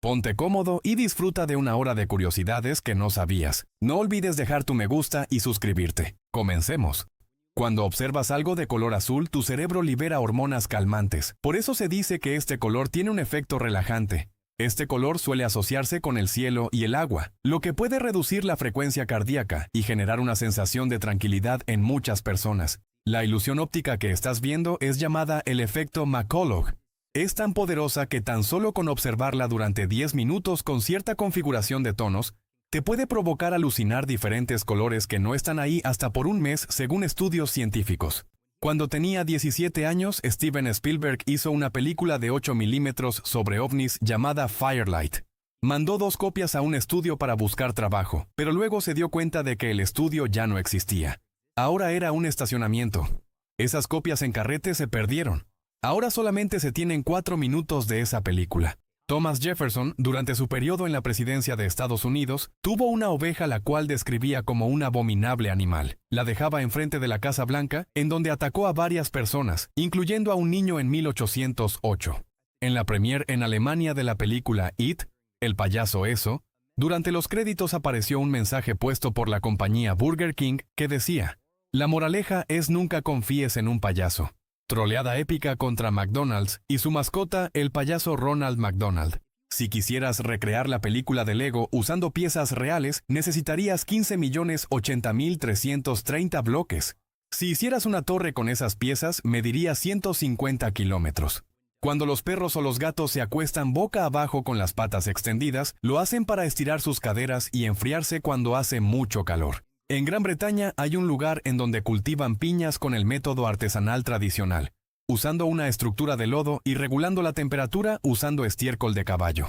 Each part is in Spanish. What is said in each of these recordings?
Ponte cómodo y disfruta de una hora de curiosidades que no sabías. No olvides dejar tu me gusta y suscribirte. Comencemos. Cuando observas algo de color azul, tu cerebro libera hormonas calmantes. Por eso se dice que este color tiene un efecto relajante. Este color suele asociarse con el cielo y el agua, lo que puede reducir la frecuencia cardíaca y generar una sensación de tranquilidad en muchas personas. La ilusión óptica que estás viendo es llamada el efecto McCulloch. Es tan poderosa que tan solo con observarla durante 10 minutos con cierta configuración de tonos, te puede provocar alucinar diferentes colores que no están ahí hasta por un mes según estudios científicos. Cuando tenía 17 años, Steven Spielberg hizo una película de 8 milímetros sobre ovnis llamada Firelight. Mandó 2 copias a un estudio para buscar trabajo, pero luego se dio cuenta de que el estudio ya no existía. Ahora era un estacionamiento. Esas copias en carrete se perdieron. Ahora solamente se tienen 4 minutos de esa película. Thomas Jefferson, durante su periodo en la presidencia de Estados Unidos, tuvo una oveja la cual describía como un abominable animal. La dejaba enfrente de la Casa Blanca, en donde atacó a varias personas, incluyendo a un niño en 1808. En la premiere en Alemania de la película It, el payaso eso, durante los créditos apareció un mensaje puesto por la compañía Burger King que decía: "La moraleja es nunca confíes en un payaso". Troleada épica contra McDonald's y su mascota, el payaso Ronald McDonald. Si quisieras recrear la película de Lego usando piezas reales, necesitarías 15.080.330 bloques. Si hicieras una torre con esas piezas, mediría 150 kilómetros. Cuando los perros o los gatos se acuestan boca abajo con las patas extendidas, lo hacen para estirar sus caderas y enfriarse cuando hace mucho calor. En Gran Bretaña hay un lugar en donde cultivan piñas con el método artesanal tradicional, usando una estructura de lodo y regulando la temperatura usando estiércol de caballo.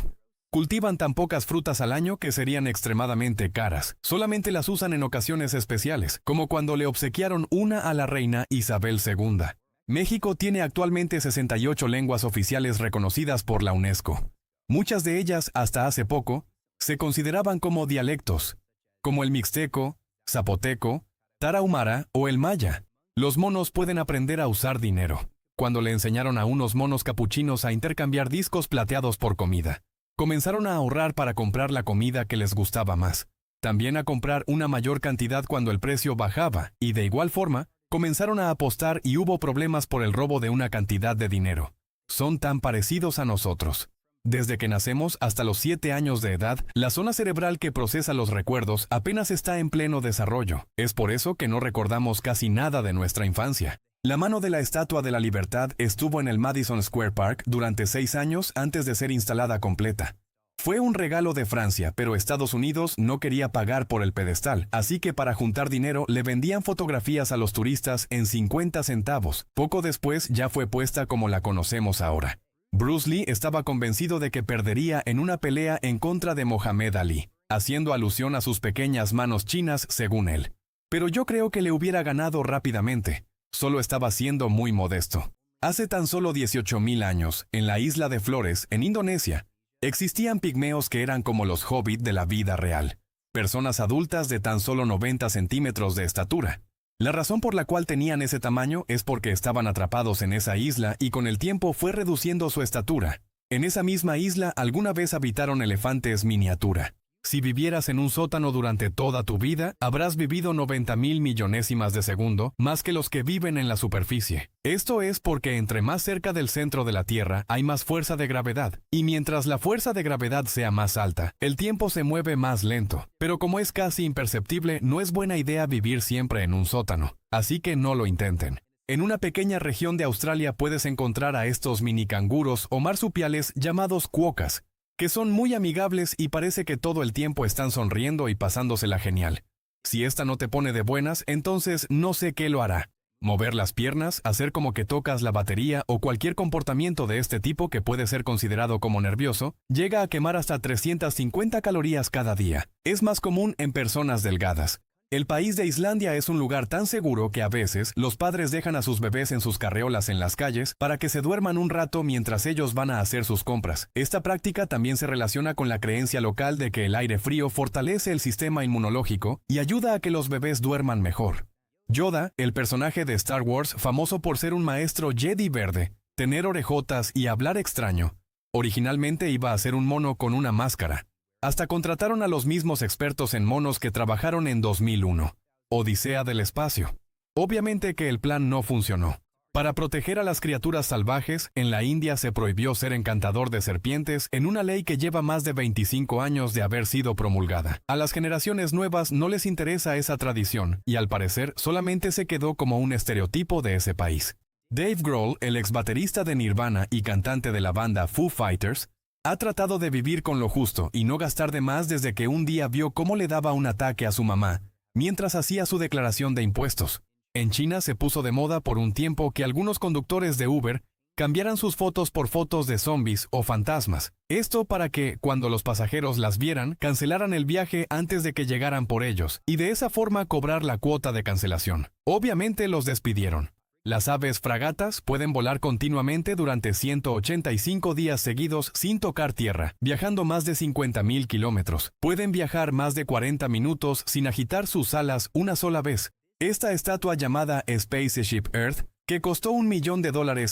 Cultivan tan pocas frutas al año que serían extremadamente caras. Solamente las usan en ocasiones especiales, como cuando le obsequiaron una a la reina Isabel II. México tiene actualmente 68 lenguas oficiales reconocidas por la UNESCO. Muchas de ellas, hasta hace poco, se consideraban como dialectos, como el mixteco, zapoteco, tarahumara o el maya. Los monos pueden aprender a usar dinero. Cuando le enseñaron a unos monos capuchinos a intercambiar discos plateados por comida, comenzaron a ahorrar para comprar la comida que les gustaba más. También a comprar una mayor cantidad cuando el precio bajaba, y de igual forma, comenzaron a apostar y hubo problemas por el robo de una cantidad de dinero. Son tan parecidos a nosotros. Desde que nacemos hasta los 7 años de edad, la zona cerebral que procesa los recuerdos apenas está en pleno desarrollo. Es por eso que no recordamos casi nada de nuestra infancia. La mano de la Estatua de la Libertad estuvo en el Madison Square Park durante 6 años antes de ser instalada completa. Fue un regalo de Francia, pero Estados Unidos no quería pagar por el pedestal, así que para juntar dinero le vendían fotografías a los turistas en 50 centavos. Poco después ya fue puesta como la conocemos ahora. Bruce Lee estaba convencido de que perdería en una pelea en contra de Mohamed Ali, haciendo alusión a sus pequeñas manos chinas según él. Pero yo creo que le hubiera ganado rápidamente. Solo estaba siendo muy modesto. Hace tan solo 18.000 años, en la isla de Flores, en Indonesia, existían pigmeos que eran como los hobbit de la vida real, personas adultas de tan solo 90 centímetros de estatura. La razón por la cual tenían ese tamaño es porque estaban atrapados en esa isla y con el tiempo fue reduciendo su estatura. En esa misma isla alguna vez habitaron elefantes miniatura. Si vivieras en un sótano durante toda tu vida, habrás vivido 90.000 millonésimas de segundo, más que los que viven en la superficie. Esto es porque entre más cerca del centro de la Tierra hay más fuerza de gravedad, y mientras la fuerza de gravedad sea más alta, el tiempo se mueve más lento. Pero como es casi imperceptible, no es buena idea vivir siempre en un sótano, así que no lo intenten. En una pequeña región de Australia puedes encontrar a estos mini canguros o marsupiales llamados cuocas, que son muy amigables y parece que todo el tiempo están sonriendo y pasándosela genial. Si esta no te pone de buenas, entonces no sé qué lo hará. Mover las piernas, hacer como que tocas la batería o cualquier comportamiento de este tipo que puede ser considerado como nervioso, llega a quemar hasta 350 calorías cada día. Es más común en personas delgadas. El país de Islandia es un lugar tan seguro que a veces los padres dejan a sus bebés en sus carreolas en las calles para que se duerman un rato mientras ellos van a hacer sus compras. Esta práctica también se relaciona con la creencia local de que el aire frío fortalece el sistema inmunológico y ayuda a que los bebés duerman mejor. Yoda, el personaje de Star Wars famoso por ser un maestro Jedi verde, tener orejotas y hablar extraño, Originalmente iba a ser un mono con una máscara. Hasta contrataron a los mismos expertos en monos que trabajaron en 2001, Odisea del Espacio. Obviamente que el plan no funcionó. Para proteger a las criaturas salvajes, en la India se prohibió ser encantador de serpientes en una ley que lleva más de 25 años de haber sido promulgada. A las generaciones nuevas no les interesa esa tradición, y al parecer solamente se quedó como un estereotipo de ese país. Dave Grohl, el ex baterista de Nirvana y cantante de la banda Foo Fighters, ha tratado de vivir con lo justo y no gastar de más desde que un día vio cómo le daba un ataque a su mamá mientras hacía su declaración de impuestos. En China se puso de moda por un tiempo que algunos conductores de Uber cambiaran sus fotos por fotos de zombies o fantasmas. Esto para que, cuando los pasajeros las vieran, cancelaran el viaje antes de que llegaran por ellos, y de esa forma cobrar la cuota de cancelación. Obviamente los despidieron. Las aves fragatas pueden volar continuamente durante 185 días seguidos sin tocar tierra, viajando más de 50.000 kilómetros. Pueden viajar más de 40 minutos sin agitar sus alas una sola vez. Esta estatua llamada Spaceship Earth, que costó $1 millón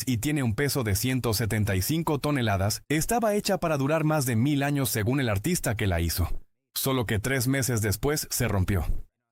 y tiene un peso de 175 toneladas, estaba hecha para durar más de 1000 años según el artista que la hizo. Solo que 3 meses después se rompió.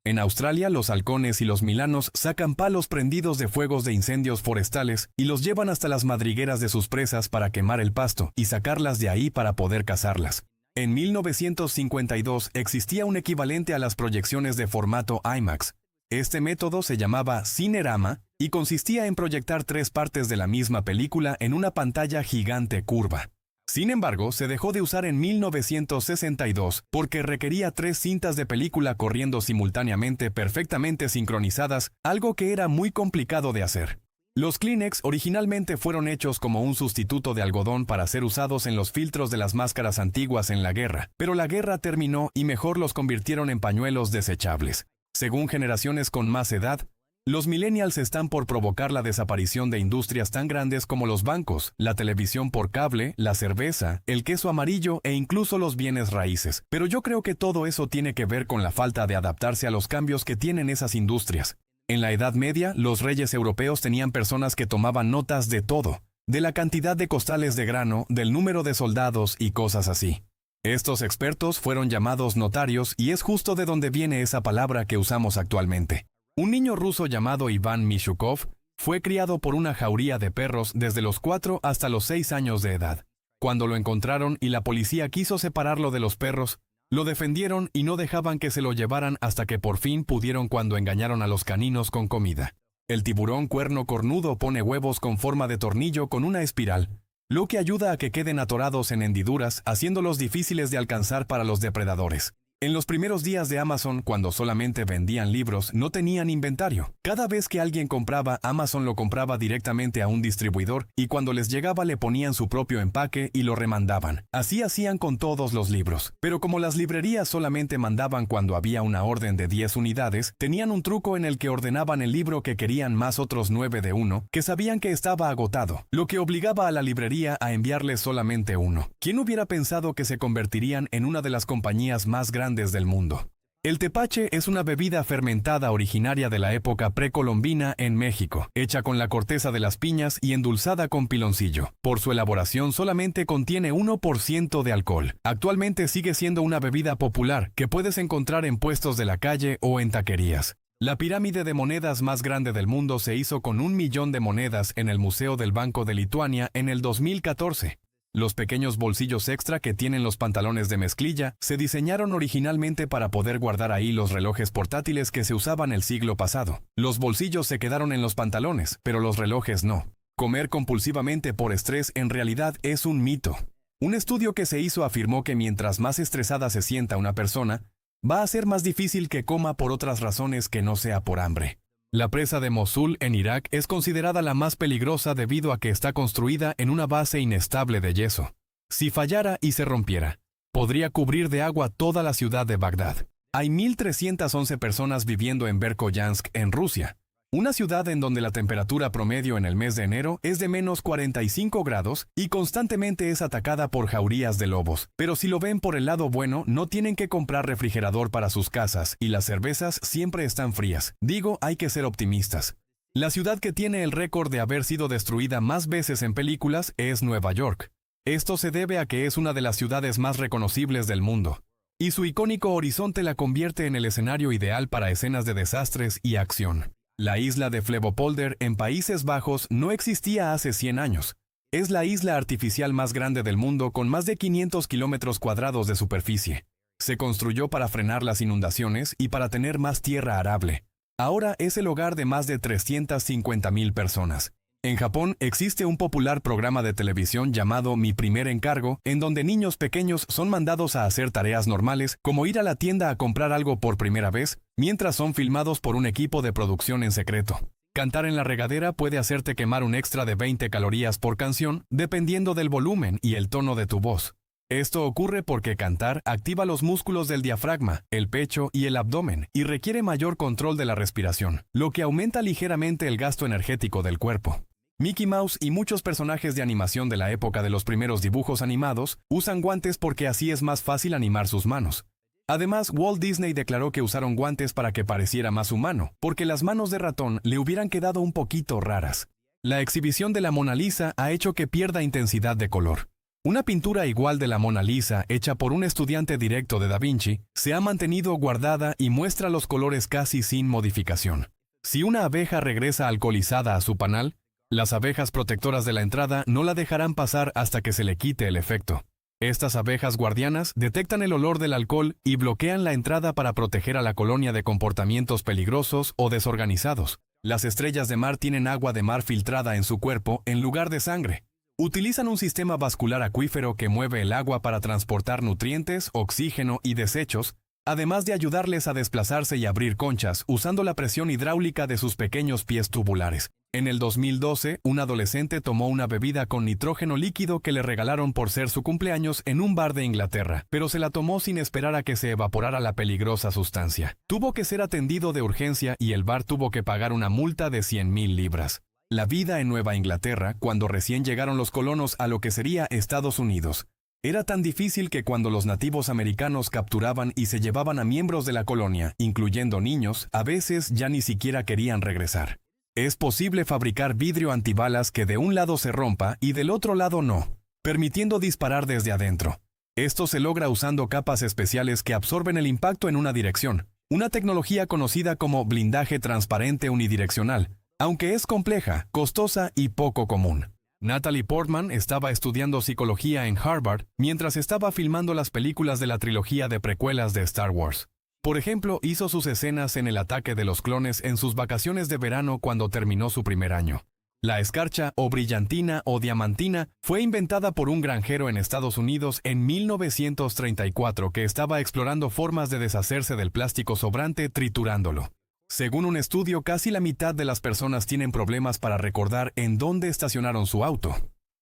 En Australia, los halcones y los milanos sacan palos prendidos de fuegos de incendios forestales y los llevan hasta las madrigueras de sus presas para quemar el pasto y sacarlas de ahí para poder cazarlas. En 1952 existía un equivalente a las proyecciones de formato IMAX. Este método se llamaba Cinerama y consistía en proyectar 3 partes de la misma película en una pantalla gigante curva. Sin embargo, se dejó de usar en 1962 porque requería 3 cintas de película corriendo simultáneamente perfectamente sincronizadas, algo que era muy complicado de hacer. Los Kleenex originalmente fueron hechos como un sustituto de algodón para ser usados en los filtros de las máscaras antiguas en la guerra, pero la guerra terminó y mejor los convirtieron en pañuelos desechables. Según generaciones con más edad, los millennials están por provocar la desaparición de industrias tan grandes como los bancos, la televisión por cable, la cerveza, el queso amarillo e incluso los bienes raíces. Pero yo creo que todo eso tiene que ver con la falta de adaptarse a los cambios que tienen esas industrias. En la Edad Media, los reyes europeos tenían personas que tomaban notas de todo, de la cantidad de costales de grano, del número de soldados y cosas así. Estos expertos fueron llamados notarios y es justo de donde viene esa palabra que usamos actualmente. Un niño ruso llamado Iván Mishukov fue criado por una jauría de perros desde los 4 hasta los 6 años de edad. Cuando lo encontraron y la policía quiso separarlo de los perros, lo defendieron y no dejaban que se lo llevaran hasta que por fin pudieron cuando engañaron a los caninos con comida. El tiburón cuerno cornudo pone huevos con forma de tornillo con una espiral, lo que ayuda a que queden atorados en hendiduras, haciéndolos difíciles de alcanzar para los depredadores. En los primeros días de Amazon, cuando solamente vendían libros, no tenían inventario. Cada vez que alguien compraba, Amazon lo compraba directamente a un distribuidor y cuando les llegaba le ponían su propio empaque y lo remandaban. Así hacían con todos los libros. Pero como las librerías solamente mandaban cuando había una orden de 10 unidades, tenían un truco en el que ordenaban el libro que querían más otros 9 de uno, que sabían que estaba agotado, lo que obligaba a la librería a enviarles solamente uno. ¿Quién hubiera pensado que se convertirían en una de las compañías más grandes del mundo? El tepache es una bebida fermentada originaria de la época precolombina en México, hecha con la corteza de las piñas y endulzada con piloncillo. Por su elaboración solamente contiene 1% de alcohol. Actualmente sigue siendo una bebida popular que puedes encontrar en puestos de la calle o en taquerías. La pirámide de monedas más grande del mundo se hizo con 1 millón de monedas en el Museo del Banco de Lituania en el 2014. Los pequeños bolsillos extra que tienen los pantalones de mezclilla se diseñaron originalmente para poder guardar ahí los relojes portátiles que se usaban el siglo pasado. Los bolsillos se quedaron en los pantalones, pero los relojes no. Comer compulsivamente por estrés en realidad es un mito. Un estudio que se hizo afirmó que mientras más estresada se sienta una persona, va a ser más difícil que coma por otras razones que no sea por hambre. La presa de Mosul en Irak es considerada la más peligrosa debido a que está construida en una base inestable de yeso. Si fallara y se rompiera, podría cubrir de agua toda la ciudad de Bagdad. Hay 1.311 personas viviendo en Verkhoyansk, en Rusia, una ciudad en donde la temperatura promedio en el mes de enero es de menos 45 grados y constantemente es atacada por jaurías de lobos. Pero si lo ven por el lado bueno, no tienen que comprar refrigerador para sus casas y las cervezas siempre están frías. Digo, hay que ser optimistas. La ciudad que tiene el récord de haber sido destruida más veces en películas es Nueva York. Esto se debe a que es una de las ciudades más reconocibles del mundo, y su icónico horizonte la convierte en el escenario ideal para escenas de desastres y acción. La isla de Flevopolder en Países Bajos no existía hace 100 años. Es la isla artificial más grande del mundo con más de 500 kilómetros cuadrados de superficie. Se construyó para frenar las inundaciones y para tener más tierra arable. Ahora es el hogar de más de 350.000 personas. En Japón existe un popular programa de televisión llamado Mi Primer Encargo, en donde niños pequeños son mandados a hacer tareas normales, como ir a la tienda a comprar algo por primera vez, mientras son filmados por un equipo de producción en secreto. Cantar en la regadera puede hacerte quemar un extra de 20 calorías por canción, dependiendo del volumen y el tono de tu voz. Esto ocurre porque cantar activa los músculos del diafragma, el pecho y el abdomen, y requiere mayor control de la respiración, lo que aumenta ligeramente el gasto energético del cuerpo. Mickey Mouse y muchos personajes de animación de la época de los primeros dibujos animados usan guantes porque así es más fácil animar sus manos. Además, Walt Disney declaró que usaron guantes para que pareciera más humano, porque las manos de ratón le hubieran quedado un poquito raras. La exhibición de la Mona Lisa ha hecho que pierda intensidad de color. Una pintura igual de la Mona Lisa, hecha por un estudiante directo de Da Vinci, se ha mantenido guardada y muestra los colores casi sin modificación. Si una abeja regresa alcoholizada a su panal, las abejas protectoras de la entrada no la dejarán pasar hasta que se le quite el efecto. Estas abejas guardianas detectan el olor del alcohol y bloquean la entrada para proteger a la colonia de comportamientos peligrosos o desorganizados. Las estrellas de mar tienen agua de mar filtrada en su cuerpo en lugar de sangre. Utilizan un sistema vascular acuífero que mueve el agua para transportar nutrientes, oxígeno y desechos, además de ayudarles a desplazarse y abrir conchas usando la presión hidráulica de sus pequeños pies tubulares. En el 2012, un adolescente tomó una bebida con nitrógeno líquido que le regalaron por ser su cumpleaños en un bar de Inglaterra, pero se la tomó sin esperar a que se evaporara la peligrosa sustancia. Tuvo que ser atendido de urgencia y el bar tuvo que pagar una multa de 100.000 libras. La vida en Nueva Inglaterra, cuando recién llegaron los colonos a lo que sería Estados Unidos, era tan difícil que cuando los nativos americanos capturaban y se llevaban a miembros de la colonia, incluyendo niños, a veces ya ni siquiera querían regresar. Es posible fabricar vidrio antibalas que de un lado se rompa y del otro lado no, permitiendo disparar desde adentro. Esto se logra usando capas especiales que absorben el impacto en una dirección, una tecnología conocida como blindaje transparente unidireccional, aunque es compleja, costosa y poco común. Natalie Portman estaba estudiando psicología en Harvard mientras estaba filmando las películas de la trilogía de precuelas de Star Wars. Por ejemplo, hizo sus escenas en el ataque de los clones en sus vacaciones de verano cuando terminó su primer año. La escarcha o brillantina o diamantina fue inventada por un granjero en Estados Unidos en 1934 que estaba explorando formas de deshacerse del plástico sobrante triturándolo. Según un estudio, casi la mitad de las personas tienen problemas para recordar en dónde estacionaron su auto.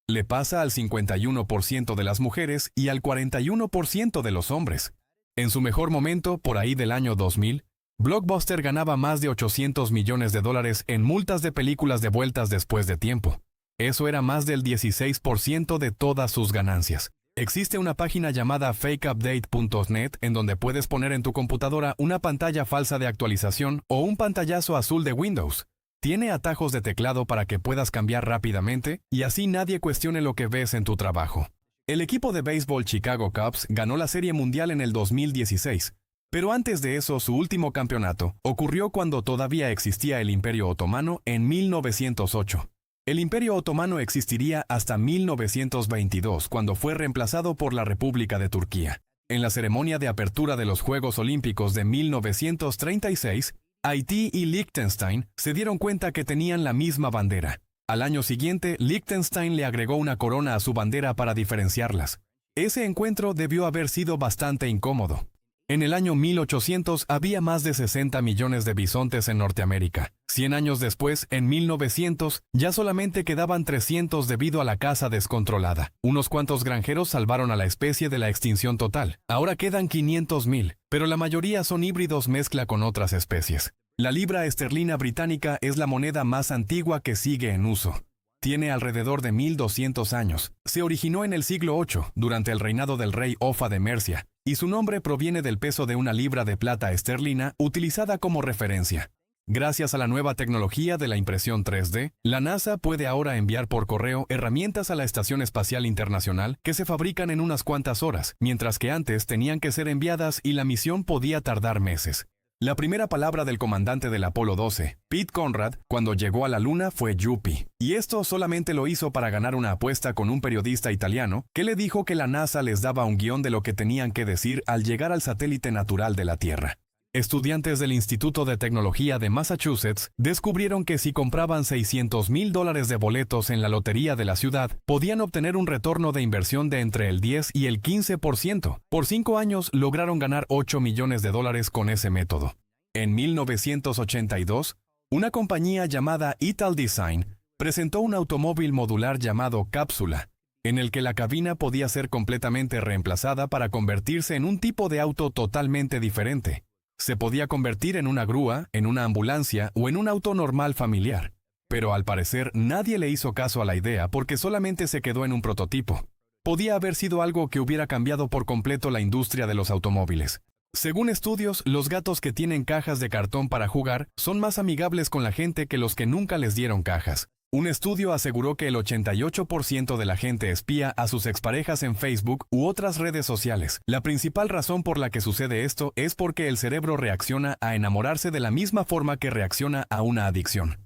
Le pasa al 51% de las mujeres y al 41% de los hombres. En su mejor momento, por ahí del año 2000, Blockbuster ganaba más de $800 millones en multas de películas devueltas después de tiempo. Eso era más del 16% de todas sus ganancias. Existe una página llamada fakeupdate.net en donde puedes poner en tu computadora una pantalla falsa de actualización o un pantallazo azul de Windows. Tiene atajos de teclado para que puedas cambiar rápidamente y así nadie cuestione lo que ves en tu trabajo. El equipo de béisbol Chicago Cubs ganó la Serie Mundial en el 2016, pero antes de eso su último campeonato ocurrió cuando todavía existía el Imperio Otomano en 1908. El Imperio Otomano existiría hasta 1922, cuando fue reemplazado por la República de Turquía. En la ceremonia de apertura de los Juegos Olímpicos de 1936, Haití y Liechtenstein se dieron cuenta que tenían la misma bandera. Al año siguiente, Liechtenstein le agregó una corona a su bandera para diferenciarlas. Ese encuentro debió haber sido bastante incómodo. En el año 1800 había más de 60 millones de bisontes en Norteamérica. 100 años después, en 1900, ya solamente quedaban 300 debido a la caza descontrolada. Unos cuantos granjeros salvaron a la especie de la extinción total. Ahora quedan 500.000, pero la mayoría son híbridos mezcla con otras especies. La libra esterlina británica es la moneda más antigua que sigue en uso. Tiene alrededor de 1200 años. Se originó en el siglo VIII, durante el reinado del rey Offa de Mercia, y su nombre proviene del peso de una libra de plata esterlina utilizada como referencia. Gracias a la nueva tecnología de la impresión 3D, la NASA puede ahora enviar por correo herramientas a la Estación Espacial Internacional que se fabrican en unas cuantas horas, mientras que antes tenían que ser enviadas y la misión podía tardar meses. La primera palabra del comandante del Apolo 12, Pete Conrad, cuando llegó a la Luna fue Yuppie, y esto solamente lo hizo para ganar una apuesta con un periodista italiano que le dijo que la NASA les daba un guión de lo que tenían que decir al llegar al satélite natural de la Tierra. Estudiantes del Instituto de Tecnología de Massachusetts descubrieron que si compraban $600,000 de boletos en la lotería de la ciudad, podían obtener un retorno de inversión de entre el 10 y el 15%. Por 5 años lograron ganar $8 millones con ese método. En 1982, una compañía llamada Ital Design presentó un automóvil modular llamado Cápsula, en el que la cabina podía ser completamente reemplazada para convertirse en un tipo de auto totalmente diferente. Se podía convertir en una grúa, en una ambulancia o en un auto normal familiar. Pero al parecer nadie le hizo caso a la idea porque solamente se quedó en un prototipo. Podía haber sido algo que hubiera cambiado por completo la industria de los automóviles. Según estudios, los gatos que tienen cajas de cartón para jugar son más amigables con la gente que los que nunca les dieron cajas. Un estudio aseguró que el 88% de la gente espía a sus exparejas en Facebook u otras redes sociales. La principal razón por la que sucede esto es porque el cerebro reacciona a enamorarse de la misma forma que reacciona a una adicción.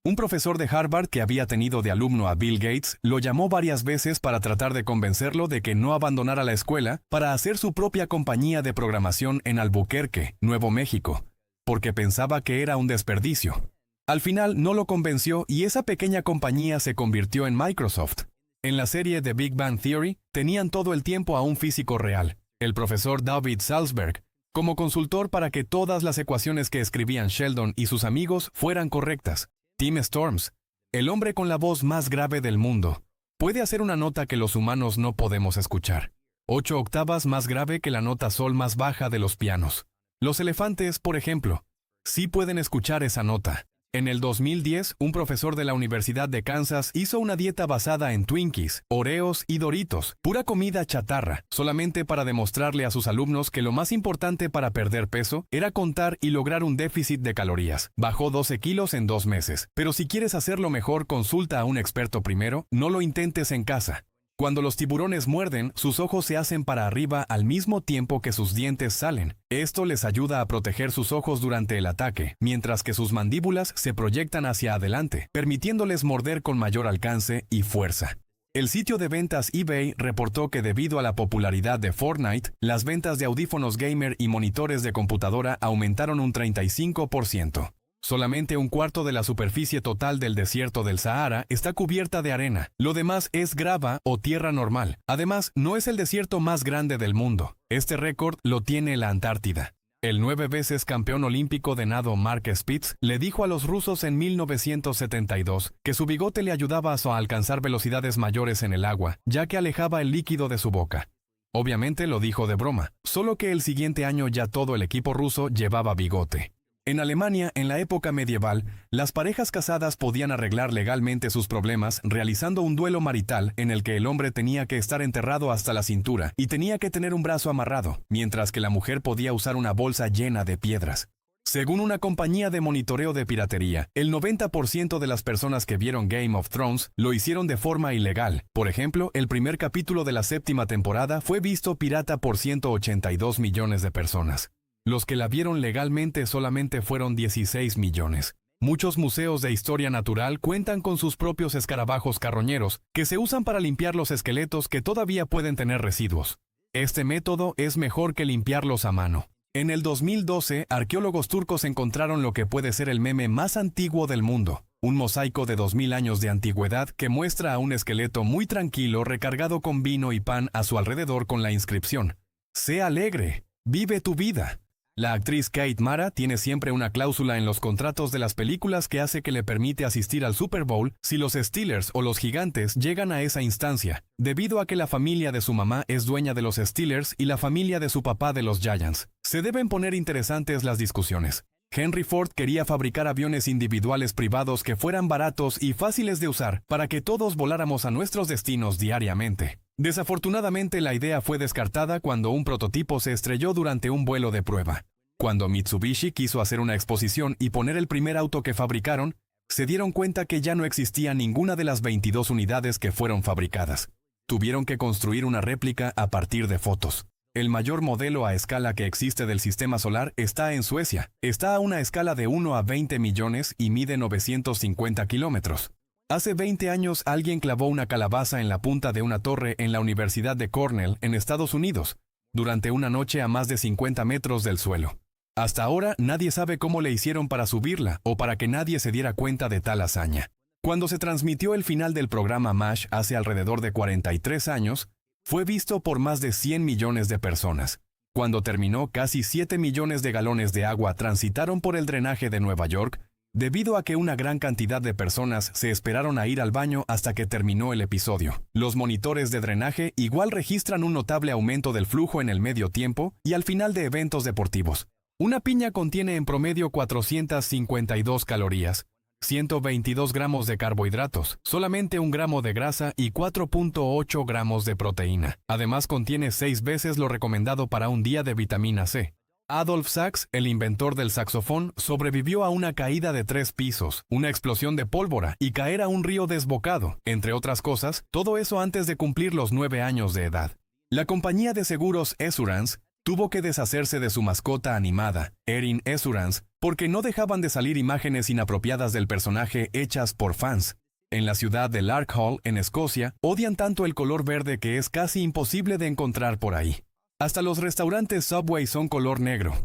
Un profesor de Harvard que había tenido de alumno a Bill Gates lo llamó varias veces para tratar de convencerlo de que no abandonara la escuela para hacer su propia compañía de programación en Albuquerque, Nuevo México, porque pensaba que era un desperdicio. Al final no lo convenció y esa pequeña compañía se convirtió en Microsoft. En la serie The Big Bang Theory, tenían todo el tiempo a un físico real, el profesor David Salzberg, como consultor para que todas las ecuaciones que escribían Sheldon y sus amigos fueran correctas. Tim Storms, el hombre con la voz más grave del mundo, puede hacer una nota que los humanos no podemos escuchar. 8 octavas más grave que la nota sol más baja de los pianos. Los elefantes, por ejemplo, sí pueden escuchar esa nota. En el 2010, un profesor de la Universidad de Kansas hizo una dieta basada en Twinkies, Oreos y Doritos, pura comida chatarra, solamente para demostrarle a sus alumnos que lo más importante para perder peso era contar y lograr un déficit de calorías. Bajó 12 kilos en 2 meses, pero si quieres hacerlo mejor, consulta a un experto primero, no lo intentes en casa. Cuando los tiburones muerden, sus ojos se hacen para arriba al mismo tiempo que sus dientes salen. Esto les ayuda a proteger sus ojos durante el ataque, mientras que sus mandíbulas se proyectan hacia adelante, permitiéndoles morder con mayor alcance y fuerza. El sitio de ventas eBay reportó que debido a la popularidad de Fortnite, las ventas de audífonos gamer y monitores de computadora aumentaron un 35%. Solamente un cuarto de la superficie total del desierto del Sahara está cubierta de arena. Lo demás es grava o tierra normal. Además, no es el desierto más grande del mundo. Este récord lo tiene la Antártida. El 9 veces campeón olímpico de nado Mark Spitz le dijo a los rusos en 1972 que su bigote le ayudaba a alcanzar velocidades mayores en el agua, ya que alejaba el líquido de su boca. Obviamente lo dijo de broma, solo que el siguiente año ya todo el equipo ruso llevaba bigote. En Alemania, en la época medieval, las parejas casadas podían arreglar legalmente sus problemas realizando un duelo marital en el que el hombre tenía que estar enterrado hasta la cintura y tenía que tener un brazo amarrado, mientras que la mujer podía usar una bolsa llena de piedras. Según una compañía de monitoreo de piratería, el 90% de las personas que vieron Game of Thrones lo hicieron de forma ilegal. Por ejemplo, el primer capítulo de la 7ª temporada fue visto pirata por 182 millones de personas. Los que la vieron legalmente solamente fueron 16 millones. Muchos museos de historia natural cuentan con sus propios escarabajos carroñeros, que se usan para limpiar los esqueletos que todavía pueden tener residuos. Este método es mejor que limpiarlos a mano. En el 2012, arqueólogos turcos encontraron lo que puede ser el meme más antiguo del mundo. Un mosaico de 2000 años de antigüedad que muestra a un esqueleto muy tranquilo recargado con vino y pan a su alrededor con la inscripción: «Sé alegre, vive tu vida». La actriz Kate Mara tiene siempre una cláusula en los contratos de las películas que hace que le permite asistir al Super Bowl si los Steelers o los Gigantes llegan a esa instancia, debido a que la familia de su mamá es dueña de los Steelers y la familia de su papá de los Giants. Se deben poner interesantes las discusiones. Henry Ford quería fabricar aviones individuales privados que fueran baratos y fáciles de usar para que todos voláramos a nuestros destinos diariamente. Desafortunadamente, la idea fue descartada cuando un prototipo se estrelló durante un vuelo de prueba. Cuando Mitsubishi quiso hacer una exposición y poner el primer auto que fabricaron, se dieron cuenta que ya no existía ninguna de las 22 unidades que fueron fabricadas. Tuvieron que construir una réplica a partir de fotos. El mayor modelo a escala que existe del sistema solar está en Suecia. Está a una escala de 1 a 20 millones y mide 950 kilómetros. Hace 20 años alguien clavó una calabaza en la punta de una torre en la Universidad de Cornell, en Estados Unidos, durante una noche a más de 50 metros del suelo. Hasta ahora nadie sabe cómo le hicieron para subirla o para que nadie se diera cuenta de tal hazaña. Cuando se transmitió el final del programa MASH hace alrededor de 43 años, fue visto por más de 100 millones de personas. Cuando terminó, casi 7 millones de galones de agua transitaron por el drenaje de Nueva York, debido a que una gran cantidad de personas se esperaron a ir al baño hasta que terminó el episodio. Los monitores de drenaje igual registran un notable aumento del flujo en el medio tiempo y al final de eventos deportivos. Una piña contiene en promedio 452 calorías, 122 gramos de carbohidratos, solamente 1 gramo de grasa y 4.8 gramos de proteína. Además contiene 6 veces lo recomendado para un día de vitamina C. Adolf Sax, el inventor del saxofón, sobrevivió a una caída de 3 pisos, una explosión de pólvora y caer a un río desbocado, entre otras cosas, todo eso antes de cumplir los 9 años de edad. La compañía de seguros Esurance tuvo que deshacerse de su mascota animada, Erin Esurance, porque no dejaban de salir imágenes inapropiadas del personaje hechas por fans. En la ciudad de Larkhall, en Escocia, odian tanto el color verde que es casi imposible de encontrar por ahí. Hasta los restaurantes Subway son color negro.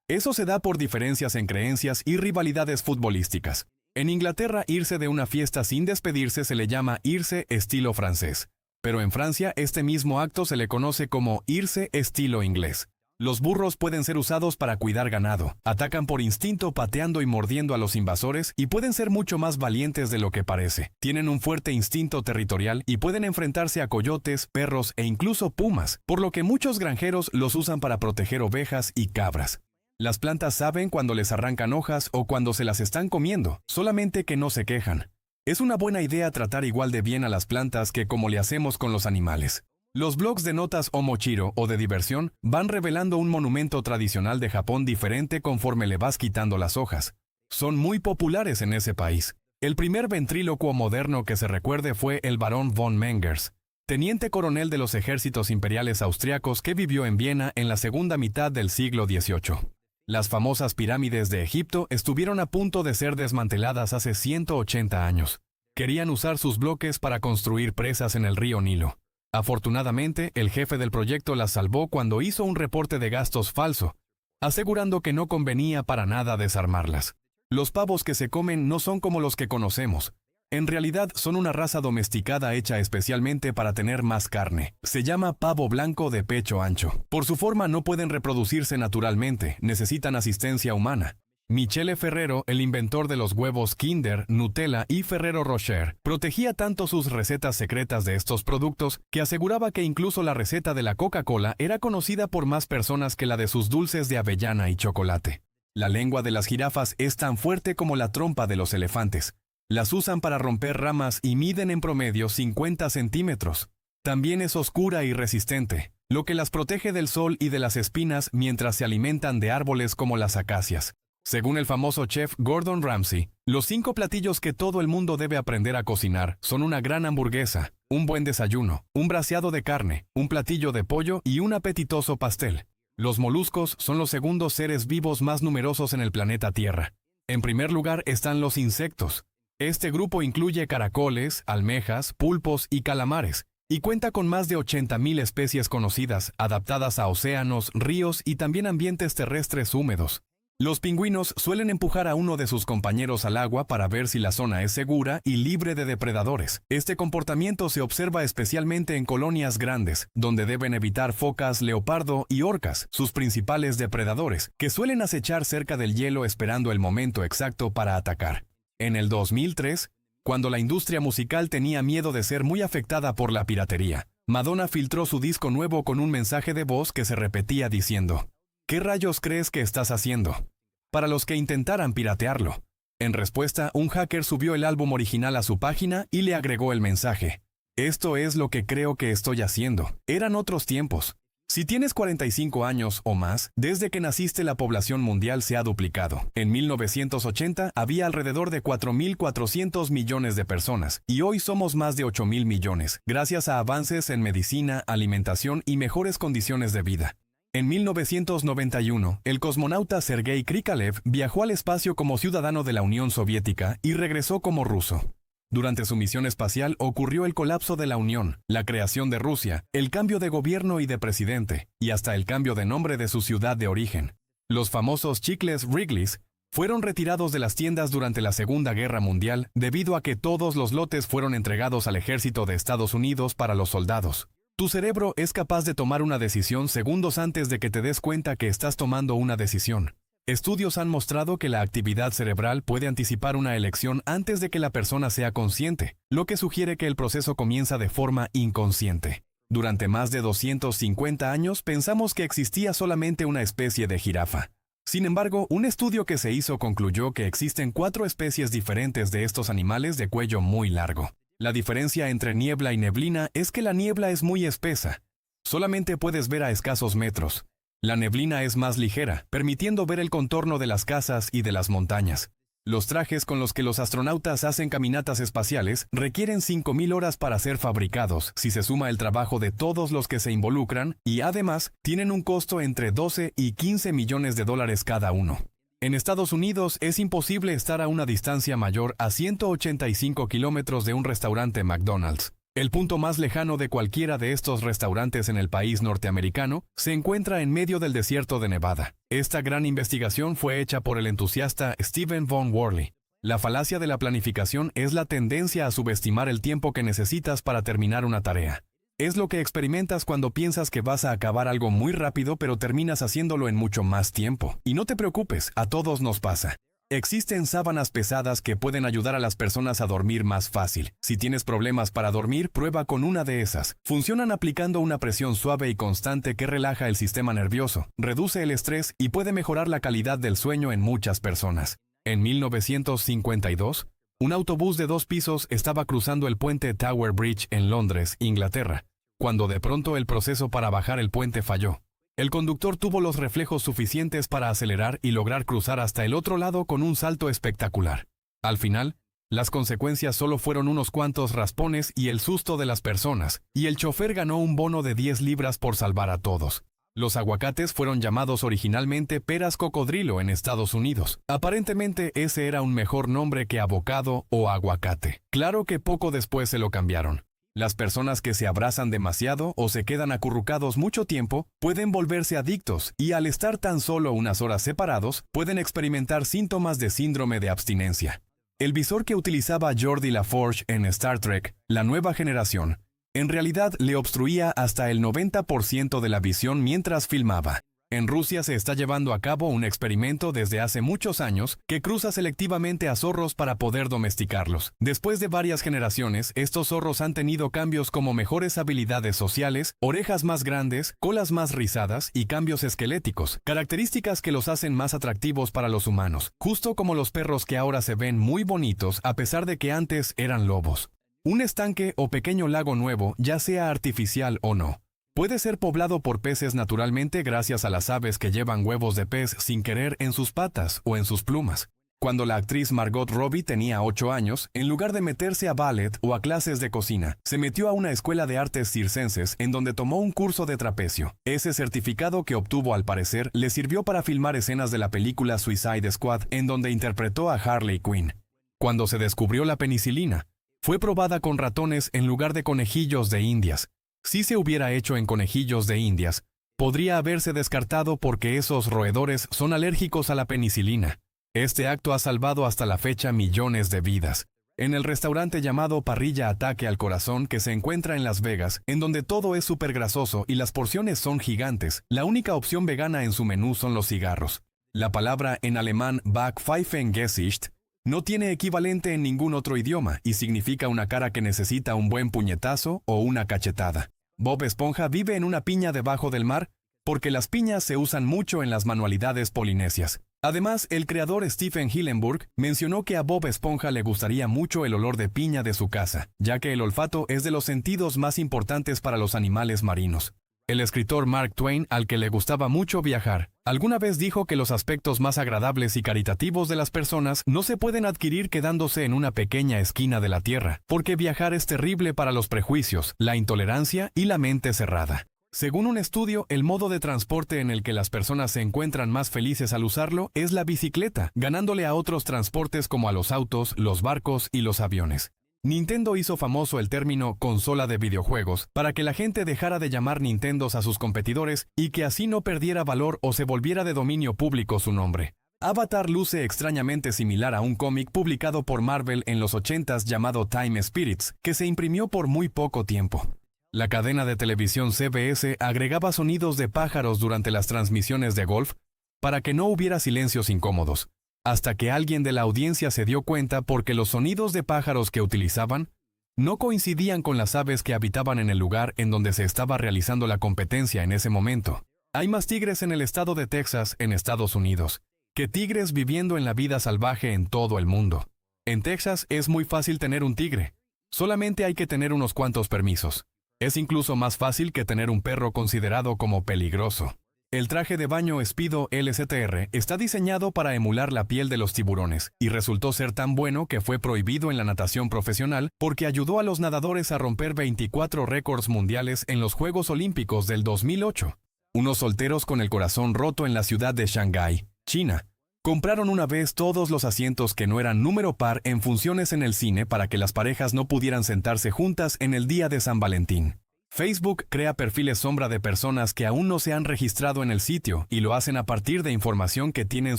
Eso se da por diferencias en creencias y rivalidades futbolísticas. En Inglaterra, irse de una fiesta sin despedirse se le llama irse estilo francés. Pero en Francia, este mismo acto se le conoce como irse estilo inglés. Los burros pueden ser usados para cuidar ganado. Atacan por instinto pateando y mordiendo a los invasores y pueden ser mucho más valientes de lo que parece. Tienen un fuerte instinto territorial y pueden enfrentarse a coyotes, perros e incluso pumas, por lo que muchos granjeros los usan para proteger ovejas y cabras. Las plantas saben cuando les arrancan hojas o cuando se las están comiendo, solamente que no se quejan. Es una buena idea tratar igual de bien a las plantas que como le hacemos con los animales. Los blogs de notas o mochiro o de diversión van revelando un monumento tradicional de Japón diferente conforme le vas quitando las hojas. Son muy populares en ese país. El primer ventrílocuo moderno que se recuerde fue el barón von Mengers, teniente coronel de los ejércitos imperiales austriacos que vivió en Viena en la segunda mitad del siglo XVIII. Las famosas pirámides de Egipto estuvieron a punto de ser desmanteladas hace 180 años. Querían usar sus bloques para construir presas en el río Nilo. Afortunadamente, el jefe del proyecto las salvó cuando hizo un reporte de gastos falso, asegurando que no convenía para nada desarmarlas. Los pavos que se comen no son como los que conocemos. En realidad son una raza domesticada hecha especialmente para tener más carne. Se llama pavo blanco de pecho ancho. Por su forma no pueden reproducirse naturalmente, necesitan asistencia humana. Michele Ferrero, el inventor de los huevos Kinder, Nutella y Ferrero Rocher, protegía tanto sus recetas secretas de estos productos que aseguraba que incluso la receta de la Coca-Cola era conocida por más personas que la de sus dulces de avellana y chocolate. La lengua de las jirafas es tan fuerte como la trompa de los elefantes. Las usan para romper ramas y miden en promedio 50 centímetros. También es oscura y resistente, lo que las protege del sol y de las espinas mientras se alimentan de árboles como las acacias. Según el famoso chef Gordon Ramsay, los 5 platillos que todo el mundo debe aprender a cocinar son una gran hamburguesa, un buen desayuno, un braseado de carne, un platillo de pollo y un apetitoso pastel. Los moluscos son los segundos seres vivos más numerosos en el planeta Tierra. En primer lugar están los insectos. Este grupo incluye caracoles, almejas, pulpos y calamares, y cuenta con más de 80.000 especies conocidas, adaptadas a océanos, ríos y también ambientes terrestres húmedos. Los pingüinos suelen empujar a uno de sus compañeros al agua para ver si la zona es segura y libre de depredadores. Este comportamiento se observa especialmente en colonias grandes, donde deben evitar focas, leopardo y orcas, sus principales depredadores, que suelen acechar cerca del hielo esperando el momento exacto para atacar. En el 2003, cuando la industria musical tenía miedo de ser muy afectada por la piratería, Madonna filtró su disco nuevo con un mensaje de voz que se repetía diciendo: ¿Qué rayos crees que estás haciendo? Para los que intentaran piratearlo. En respuesta, un hacker subió el álbum original a su página y le agregó el mensaje: Esto es lo que creo que estoy haciendo. Eran otros tiempos. Si tienes 45 años o más, desde que naciste la población mundial se ha duplicado. En 1980 había alrededor de 4.400 millones de personas y hoy somos más de 8.000 millones, gracias a avances en medicina, alimentación y mejores condiciones de vida. En 1991, el cosmonauta Sergei Krikalev viajó al espacio como ciudadano de la Unión Soviética y regresó como ruso. Durante su misión espacial ocurrió el colapso de la Unión, la creación de Rusia, el cambio de gobierno y de presidente, y hasta el cambio de nombre de su ciudad de origen. Los famosos chicles Wrigley's fueron retirados de las tiendas durante la Segunda Guerra Mundial debido a que todos los lotes fueron entregados al ejército de Estados Unidos para los soldados. Tu cerebro es capaz de tomar una decisión segundos antes de que te des cuenta que estás tomando una decisión. Estudios han mostrado que la actividad cerebral puede anticipar una elección antes de que la persona sea consciente, lo que sugiere que el proceso comienza de forma inconsciente. Durante más de 250 años pensamos que existía solamente una especie de jirafa. Sin embargo, un estudio que se hizo concluyó que existen 4 especies diferentes de estos animales de cuello muy largo. La diferencia entre niebla y neblina es que la niebla es muy espesa. Solamente puedes ver a escasos metros. La neblina es más ligera, permitiendo ver el contorno de las casas y de las montañas. Los trajes con los que los astronautas hacen caminatas espaciales requieren 5.000 horas para ser fabricados, si se suma el trabajo de todos los que se involucran, y además tienen un costo entre 12 y 15 millones de dólares cada uno. En Estados Unidos es imposible estar a una distancia mayor a 185 kilómetros de un restaurante McDonald's. El punto más lejano de cualquiera de estos restaurantes en el país norteamericano se encuentra en medio del desierto de Nevada. Esta gran investigación fue hecha por el entusiasta Stephen von Worley. La falacia de la planificación es la tendencia a subestimar el tiempo que necesitas para terminar una tarea. Es lo que experimentas cuando piensas que vas a acabar algo muy rápido, pero terminas haciéndolo en mucho más tiempo. Y no te preocupes, a todos nos pasa. Existen sábanas pesadas que pueden ayudar a las personas a dormir más fácil. Si tienes problemas para dormir, prueba con una de esas. Funcionan aplicando una presión suave y constante que relaja el sistema nervioso, reduce el estrés y puede mejorar la calidad del sueño en muchas personas. En 1952, un autobús de 2 pisos estaba cruzando el puente Tower Bridge en Londres, Inglaterra, cuando de pronto el proceso para bajar el puente falló. El conductor tuvo los reflejos suficientes para acelerar y lograr cruzar hasta el otro lado con un salto espectacular. Al final, las consecuencias solo fueron unos cuantos raspones y el susto de las personas, y el chofer ganó un bono de 10 libras por salvar a todos. Los aguacates fueron llamados originalmente peras cocodrilo en Estados Unidos. Aparentemente ese era un mejor nombre que avocado o aguacate. Claro que poco después se lo cambiaron. Las personas que se abrazan demasiado o se quedan acurrucados mucho tiempo pueden volverse adictos y al estar tan solo unas horas separados pueden experimentar síntomas de síndrome de abstinencia. El visor que utilizaba Geordi LaForge en Star Trek, La Nueva Generación, en realidad le obstruía hasta el 90% de la visión mientras filmaba. En Rusia se está llevando a cabo un experimento desde hace muchos años que cruza selectivamente a zorros para poder domesticarlos. Después de varias generaciones, estos zorros han tenido cambios como mejores habilidades sociales, orejas más grandes, colas más rizadas y cambios esqueléticos, características que los hacen más atractivos para los humanos, justo como los perros que ahora se ven muy bonitos a pesar de que antes eran lobos. Un estanque o pequeño lago nuevo, ya sea artificial o no, puede ser poblado por peces naturalmente gracias a las aves que llevan huevos de pez sin querer en sus patas o en sus plumas. Cuando la actriz Margot Robbie tenía 8 años, en lugar de meterse a ballet o a clases de cocina, se metió a una escuela de artes circenses en donde tomó un curso de trapecio. Ese certificado que obtuvo al parecer le sirvió para filmar escenas de la película Suicide Squad en donde interpretó a Harley Quinn. Cuando se descubrió la penicilina, fue probada con ratones en lugar de conejillos de indias. Si se hubiera hecho en conejillos de indias, podría haberse descartado porque esos roedores son alérgicos a la penicilina. Este acto ha salvado hasta la fecha millones de vidas. En el restaurante llamado Parrilla Ataque al Corazón que se encuentra en Las Vegas, en donde todo es súper grasoso y las porciones son gigantes, la única opción vegana en su menú son los cigarros. La palabra en alemán Backpfeifengesicht no tiene equivalente en ningún otro idioma y significa una cara que necesita un buen puñetazo o una cachetada. Bob Esponja vive en una piña debajo del mar porque las piñas se usan mucho en las manualidades polinesias. Además, el creador Stephen Hillenburg mencionó que a Bob Esponja le gustaría mucho el olor de piña de su casa, ya que el olfato es de los sentidos más importantes para los animales marinos. El escritor Mark Twain, al que le gustaba mucho viajar, alguna vez dijo que los aspectos más agradables y caritativos de las personas no se pueden adquirir quedándose en una pequeña esquina de la Tierra, porque viajar es terrible para los prejuicios, la intolerancia y la mente cerrada. Según un estudio, el modo de transporte en el que las personas se encuentran más felices al usarlo es la bicicleta, ganándole a otros transportes como a los autos, los barcos y los aviones. Nintendo hizo famoso el término consola de videojuegos para que la gente dejara de llamar Nintendos a sus competidores y que así no perdiera valor o se volviera de dominio público su nombre. Avatar luce extrañamente similar a un cómic publicado por Marvel en los 80s llamado Time Spirits, que se imprimió por muy poco tiempo. La cadena de televisión CBS agregaba sonidos de pájaros durante las transmisiones de golf para que no hubiera silencios incómodos, hasta que alguien de la audiencia se dio cuenta porque los sonidos de pájaros que utilizaban no coincidían con las aves que habitaban en el lugar en donde se estaba realizando la competencia en ese momento. Hay más tigres en el estado de Texas, en Estados Unidos, que tigres viviendo en la vida salvaje en todo el mundo. En Texas es muy fácil tener un tigre. Solamente hay que tener unos cuantos permisos. Es incluso más fácil que tener un perro considerado como peligroso. El traje de baño Speedo LCTR está diseñado para emular la piel de los tiburones y resultó ser tan bueno que fue prohibido en la natación profesional porque ayudó a los nadadores a romper 24 récords mundiales en los Juegos Olímpicos del 2008. Unos solteros con el corazón roto en la ciudad de Shanghái, China, compraron una vez todos los asientos que no eran número par en funciones en el cine para que las parejas no pudieran sentarse juntas en el día de San Valentín. Facebook crea perfiles sombra de personas que aún no se han registrado en el sitio y lo hacen a partir de información que tienen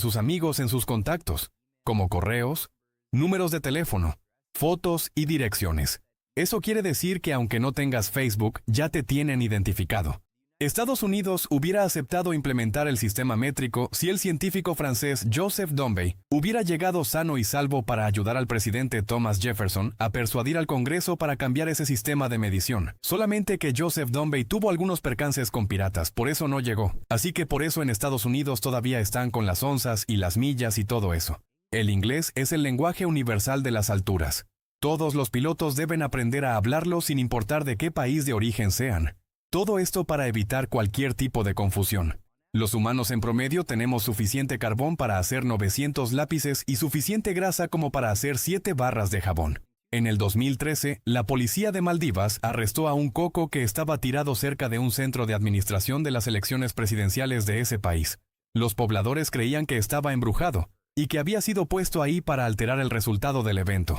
sus amigos en sus contactos, como correos, números de teléfono, fotos y direcciones. Eso quiere decir que aunque no tengas Facebook, ya te tienen identificado. Estados Unidos hubiera aceptado implementar el sistema métrico si el científico francés Joseph Dombey hubiera llegado sano y salvo para ayudar al presidente Thomas Jefferson a persuadir al Congreso para cambiar ese sistema de medición. Solamente que Joseph Dombey tuvo algunos percances con piratas, por eso no llegó. Así que por eso en Estados Unidos todavía están con las onzas y las millas y todo eso. El inglés es el lenguaje universal de las alturas. Todos los pilotos deben aprender a hablarlo sin importar de qué país de origen sean. Todo esto para evitar cualquier tipo de confusión. Los humanos en promedio tenemos suficiente carbón para hacer 900 lápices y suficiente grasa como para hacer 7 barras de jabón. En el 2013, la policía de Maldivas arrestó a un coco que estaba tirado cerca de un centro de administración de las elecciones presidenciales de ese país. Los pobladores creían que estaba embrujado y que había sido puesto ahí para alterar el resultado del evento.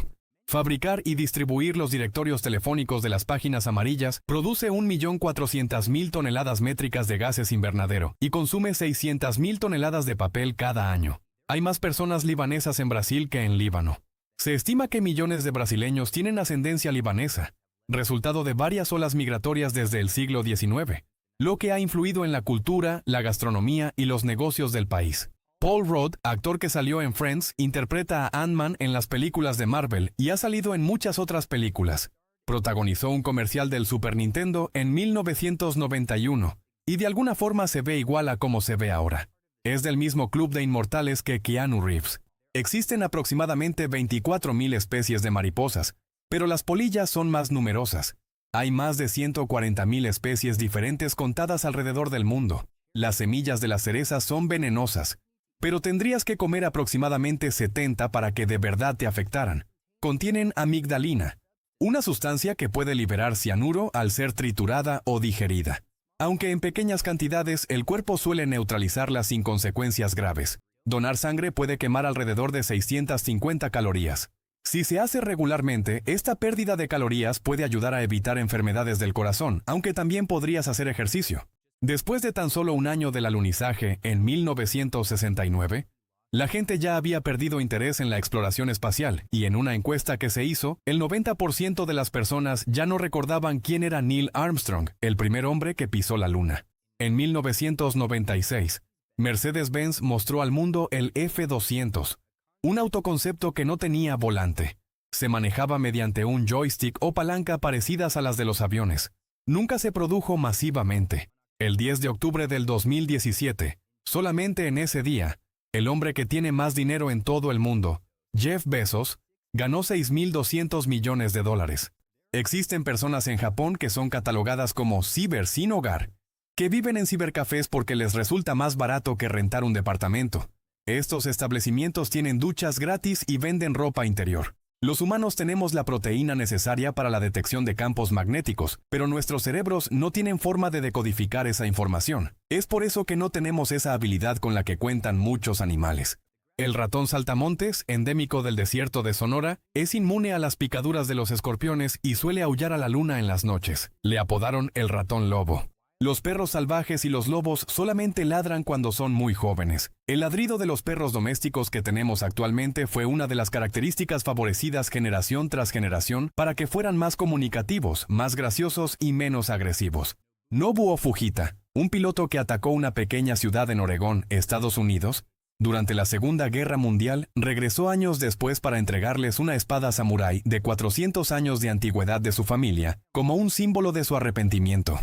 Fabricar y distribuir los directorios telefónicos de las páginas amarillas produce 1.400.000 toneladas métricas de gases invernadero y consume 600.000 toneladas de papel cada año. Hay más personas libanesas en Brasil que en Líbano. Se estima que millones de brasileños tienen ascendencia libanesa, resultado de varias olas migratorias desde el siglo XIX, lo que ha influido en la cultura, la gastronomía y los negocios del país. Paul Rudd, actor que salió en Friends, interpreta a Ant-Man en las películas de Marvel y ha salido en muchas otras películas. Protagonizó un comercial del Super Nintendo en 1991 y de alguna forma se ve igual a como se ve ahora. Es del mismo club de inmortales que Keanu Reeves. Existen aproximadamente 24.000 especies de mariposas, pero las polillas son más numerosas. Hay más de 140.000 especies diferentes contadas alrededor del mundo. Las semillas de las cerezas son venenosas, pero tendrías que comer aproximadamente 70 para que de verdad te afectaran. Contienen amigdalina, una sustancia que puede liberar cianuro al ser triturada o digerida. Aunque en pequeñas cantidades, el cuerpo suele neutralizarla sin consecuencias graves. Donar sangre puede quemar alrededor de 650 calorías. Si se hace regularmente, esta pérdida de calorías puede ayudar a evitar enfermedades del corazón, aunque también podrías hacer ejercicio. Después de tan solo un año del alunizaje, en 1969, la gente ya había perdido interés en la exploración espacial, y en una encuesta que se hizo, el 90% de las personas ya no recordaban quién era Neil Armstrong, el primer hombre que pisó la Luna. En 1996, Mercedes-Benz mostró al mundo el F200, un autoconcepto que no tenía volante. Se manejaba mediante un joystick o palanca parecidas a las de los aviones. Nunca se produjo masivamente. El 10 de octubre del 2017, solamente en ese día, el hombre que tiene más dinero en todo el mundo, Jeff Bezos, ganó $6.200 millones. Existen personas en Japón que son catalogadas como ciber sin hogar que viven en cibercafés porque les resulta más barato que rentar un departamento. Estos establecimientos tienen duchas gratis y venden ropa interior. Los humanos tenemos la proteína necesaria para la detección de campos magnéticos, pero nuestros cerebros no tienen forma de decodificar esa información. Es por eso que no tenemos esa habilidad con la que cuentan muchos animales. El ratón saltamontes, endémico del desierto de Sonora, es inmune a las picaduras de los escorpiones y suele aullar a la luna en las noches. Le apodaron el ratón lobo. Los perros salvajes y los lobos solamente ladran cuando son muy jóvenes. El ladrido de los perros domésticos que tenemos actualmente fue una de las características favorecidas generación tras generación para que fueran más comunicativos, más graciosos y menos agresivos. Nobuo Fujita, un piloto que atacó una pequeña ciudad en Oregón, Estados Unidos, durante la Segunda Guerra Mundial, regresó años después para entregarles una espada samurái de 400 años de antigüedad de su familia, como un símbolo de su arrepentimiento.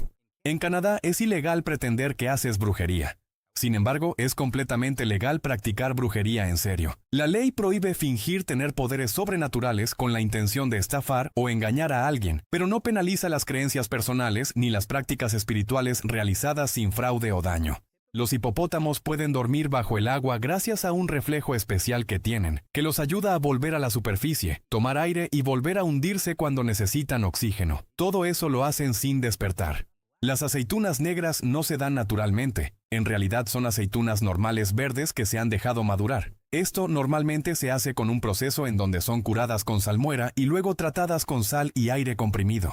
En Canadá es ilegal pretender que haces brujería. Sin embargo, es completamente legal practicar brujería en serio. La ley prohíbe fingir tener poderes sobrenaturales con la intención de estafar o engañar a alguien, pero no penaliza las creencias personales ni las prácticas espirituales realizadas sin fraude o daño. Los hipopótamos pueden dormir bajo el agua gracias a un reflejo especial que tienen, que los ayuda a volver a la superficie, tomar aire y volver a hundirse cuando necesitan oxígeno. Todo eso lo hacen sin despertar. Las aceitunas negras no se dan naturalmente. En realidad son aceitunas normales verdes que se han dejado madurar. Esto normalmente se hace con un proceso en donde son curadas con salmuera y luego tratadas con sal y aire comprimido.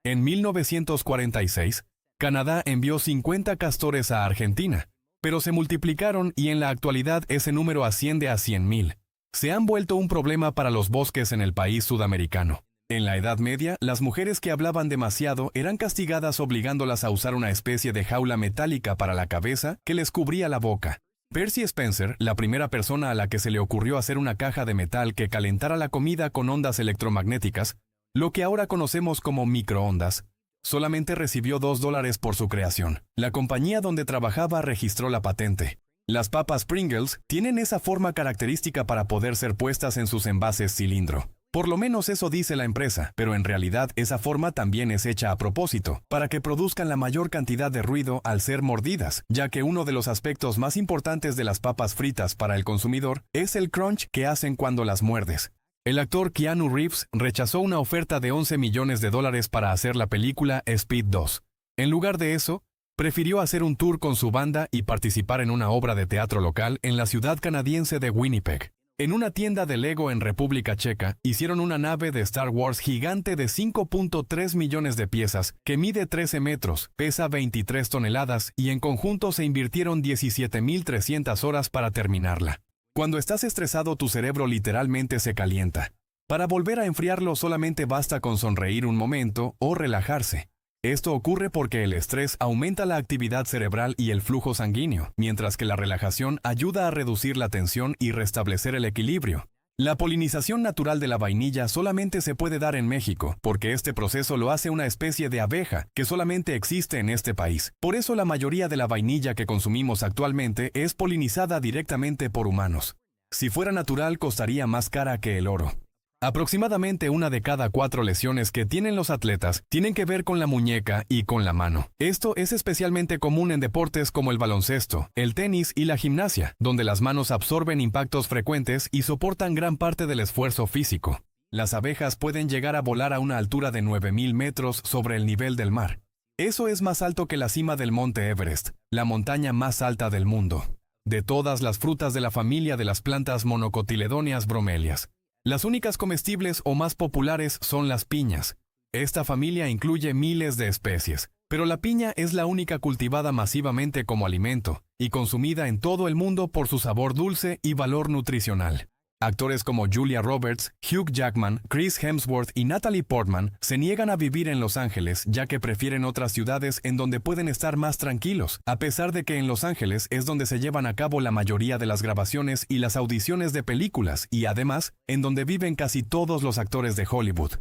En 1946, Canadá envió 50 castores a Argentina, pero se multiplicaron y en la actualidad ese número asciende a 100,000. Se han vuelto un problema para los bosques en el país sudamericano. En la Edad Media, las mujeres que hablaban demasiado eran castigadas obligándolas a usar una especie de jaula metálica para la cabeza que les cubría la boca. Percy Spencer, la primera persona a la que se le ocurrió hacer una caja de metal que calentara la comida con ondas electromagnéticas, lo que ahora conocemos como microondas, solamente recibió $2 por su creación. La compañía donde trabajaba registró la patente. Las papas Pringles tienen esa forma característica para poder ser puestas en sus envases cilindro. Por lo menos eso dice la empresa, pero en realidad esa forma también es hecha a propósito, para que produzcan la mayor cantidad de ruido al ser mordidas, ya que uno de los aspectos más importantes de las papas fritas para el consumidor es el crunch que hacen cuando las muerdes. El actor Keanu Reeves rechazó una oferta de $11 millones para hacer la película Speed 2. En lugar de eso, prefirió hacer un tour con su banda y participar en una obra de teatro local en la ciudad canadiense de Winnipeg. En una tienda de Lego en República Checa, hicieron una nave de Star Wars gigante de 5.3 millones de piezas, que mide 13 metros, pesa 23 toneladas y en conjunto se invirtieron 17.300 horas para terminarla. Cuando estás estresado, tu cerebro literalmente se calienta. Para volver a enfriarlo solamente basta con sonreír un momento o relajarse. Esto ocurre porque el estrés aumenta la actividad cerebral y el flujo sanguíneo, mientras que la relajación ayuda a reducir la tensión y restablecer el equilibrio. La polinización natural de la vainilla solamente se puede dar en México, porque este proceso lo hace una especie de abeja que solamente existe en este país. Por eso la mayoría de la vainilla que consumimos actualmente es polinizada directamente por humanos. Si fuera natural, costaría más cara que el oro. Aproximadamente 1 de cada 4 lesiones que tienen los atletas tienen que ver con la muñeca y con la mano. Esto es especialmente común en deportes como el baloncesto, el tenis y la gimnasia, donde las manos absorben impactos frecuentes y soportan gran parte del esfuerzo físico. Las abejas pueden llegar a volar a una altura de 9,000 metros sobre el nivel del mar. Eso es más alto que la cima del Monte Everest, la montaña más alta del mundo. De todas las frutas de la familia de las plantas monocotiledóneas bromelias, las únicas comestibles o más populares son las piñas. Esta familia incluye miles de especies, pero la piña es la única cultivada masivamente como alimento y consumida en todo el mundo por su sabor dulce y valor nutricional. Actores como Julia Roberts, Hugh Jackman, Chris Hemsworth y Natalie Portman se niegan a vivir en Los Ángeles ya que prefieren otras ciudades en donde pueden estar más tranquilos, a pesar de que en Los Ángeles es donde se llevan a cabo la mayoría de las grabaciones y las audiciones de películas y además en donde viven casi todos los actores de Hollywood.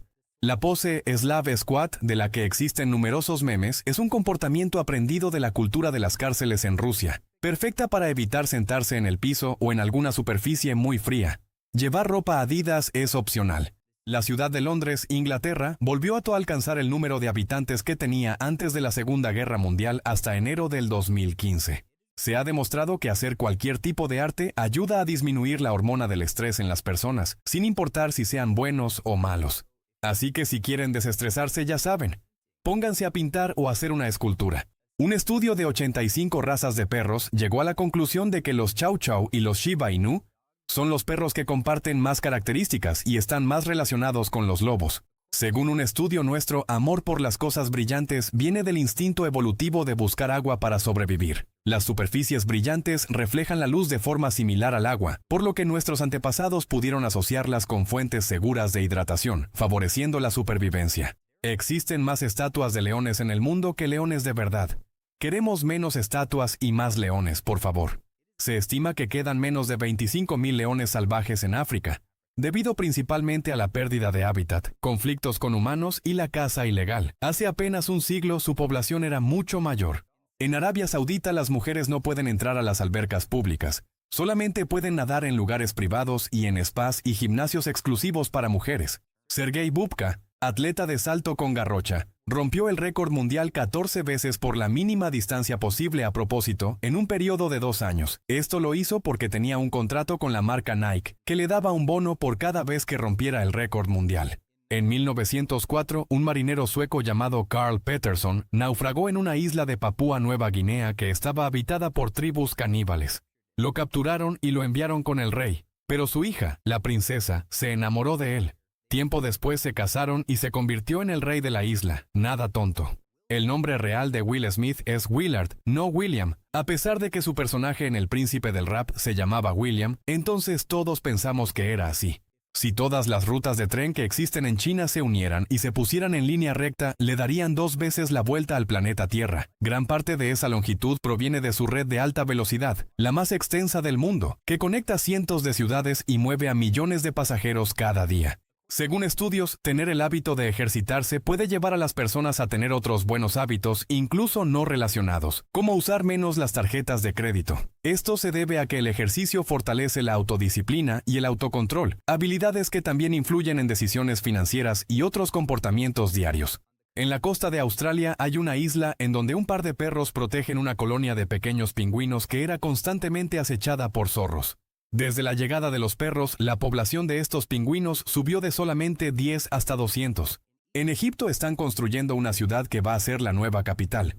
La pose Slav Squat, de la que existen numerosos memes, es un comportamiento aprendido de la cultura de las cárceles en Rusia, perfecta para evitar sentarse en el piso o en alguna superficie muy fría. Llevar ropa Adidas es opcional. La ciudad de Londres, Inglaterra, volvió a alcanzar el número de habitantes que tenía antes de la Segunda Guerra Mundial hasta enero del 2015. Se ha demostrado que hacer cualquier tipo de arte ayuda a disminuir la hormona del estrés en las personas, sin importar si sean buenos o malos. Así que si quieren desestresarse, ya saben, pónganse a pintar o hacer una escultura. Un estudio de 85 razas de perros llegó a la conclusión de que los Chow Chow y los Shiba Inu son los perros que comparten más características y están más relacionados con los lobos. Según un estudio, nuestro amor por las cosas brillantes viene del instinto evolutivo de buscar agua para sobrevivir. Las superficies brillantes reflejan la luz de forma similar al agua, por lo que nuestros antepasados pudieron asociarlas con fuentes seguras de hidratación, favoreciendo la supervivencia. Existen más estatuas de leones en el mundo que leones de verdad. Queremos menos estatuas y más leones, por favor. Se estima que quedan menos de 25.000 leones salvajes en África, debido principalmente a la pérdida de hábitat, conflictos con humanos y la caza ilegal. Hace apenas un siglo su población era mucho mayor. En Arabia Saudita las mujeres no pueden entrar a las albercas públicas, solamente pueden nadar en lugares privados y en spas y gimnasios exclusivos para mujeres. Sergei Bubka, atleta de salto con garrocha, rompió el récord mundial 14 veces por la mínima distancia posible a propósito en un periodo de 2 años. Esto lo hizo porque tenía un contrato con la marca Nike, que le daba un bono por cada vez que rompiera el récord mundial. En 1904, un marinero sueco llamado Carl Peterson naufragó en una isla de Papúa Nueva Guinea que estaba habitada por tribus caníbales. Lo capturaron y lo enviaron con el rey, pero su hija, la princesa, se enamoró de él. Tiempo después se casaron y se convirtió en el rey de la isla. Nada tonto. El nombre real de Will Smith es Willard, no William. A pesar de que su personaje en El Príncipe del Rap se llamaba William, entonces todos pensamos que era así. Si todas las rutas de tren que existen en China se unieran y se pusieran en línea recta, le darían 2 veces la vuelta al planeta Tierra. Gran parte de esa longitud proviene de su red de alta velocidad, la más extensa del mundo, que conecta cientos de ciudades y mueve a millones de pasajeros cada día. Según estudios, tener el hábito de ejercitarse puede llevar a las personas a tener otros buenos hábitos, incluso no relacionados, como usar menos las tarjetas de crédito. Esto se debe a que el ejercicio fortalece la autodisciplina y el autocontrol, habilidades que también influyen en decisiones financieras y otros comportamientos diarios. En la costa de Australia hay una isla en donde un par de perros protegen una colonia de pequeños pingüinos que era constantemente acechada por zorros. Desde la llegada de los perros, la población de estos pingüinos subió de solamente 10 hasta 200. En Egipto están construyendo una ciudad que va a ser la nueva capital.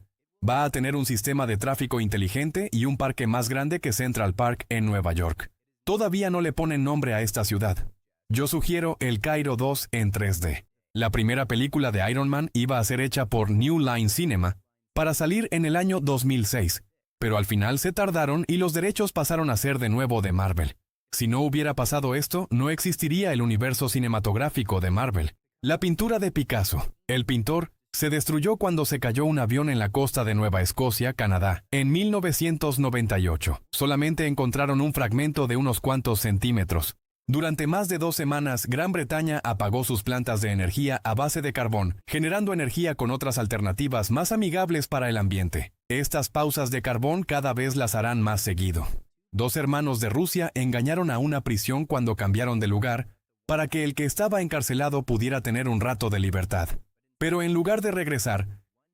Va a tener un sistema de tráfico inteligente y un parque más grande que Central Park en Nueva York. Todavía no le ponen nombre a esta ciudad. Yo sugiero El Cairo 2 en 3D. La primera película de Iron Man iba a ser hecha por New Line Cinema para salir en el año 2006. Pero al final se tardaron y los derechos pasaron a ser de nuevo de Marvel. Si no hubiera pasado esto, no existiría el universo cinematográfico de Marvel. La pintura de Picasso, el pintor, se destruyó cuando se cayó un avión en la costa de Nueva Escocia, Canadá, en 1998. Solamente encontraron un fragmento de unos cuantos centímetros. Durante más de 2 semanas, Gran Bretaña apagó sus plantas de energía a base de carbón, generando energía con otras alternativas más amigables para el ambiente. Estas pausas de carbón cada vez las harán más seguido. 2 hermanos de Rusia engañaron a una prisión cuando cambiaron de lugar para que el que estaba encarcelado pudiera tener un rato de libertad. Pero en lugar de regresar,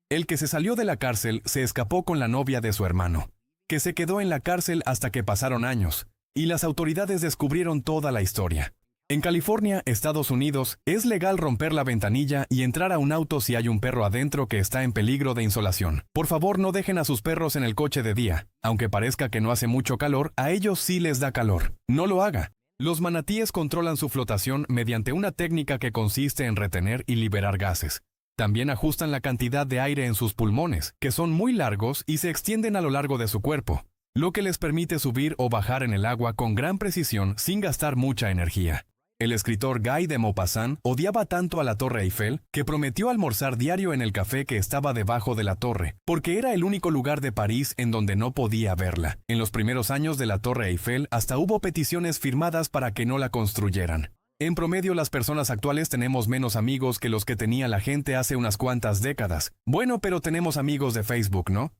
el que se salió de la cárcel se escapó con la novia de su hermano, que se quedó en la cárcel hasta que pasaron años, y las autoridades descubrieron toda la historia. En California, Estados Unidos, es legal romper la ventanilla y entrar a un auto si hay un perro adentro que está en peligro de insolación. Por favor, no dejen a sus perros en el coche de día. Aunque parezca que no hace mucho calor, a ellos sí les da calor. No lo haga. Los manatíes controlan su flotación mediante una técnica que consiste en retener y liberar gases. También ajustan la cantidad de aire en sus pulmones, que son muy largos y se extienden a lo largo de su cuerpo, lo que les permite subir o bajar en el agua con gran precisión sin gastar mucha energía. El escritor Guy de Maupassant odiaba tanto a la Torre Eiffel que prometió almorzar diario en el café que estaba debajo de la torre, porque era el único lugar de París en donde no podía verla. En los primeros años de la Torre Eiffel hasta hubo peticiones firmadas para que no la construyeran. En promedio, las personas actuales tenemos menos amigos que los que tenía la gente hace unas cuantas décadas. Bueno, pero tenemos amigos de Facebook, ¿no?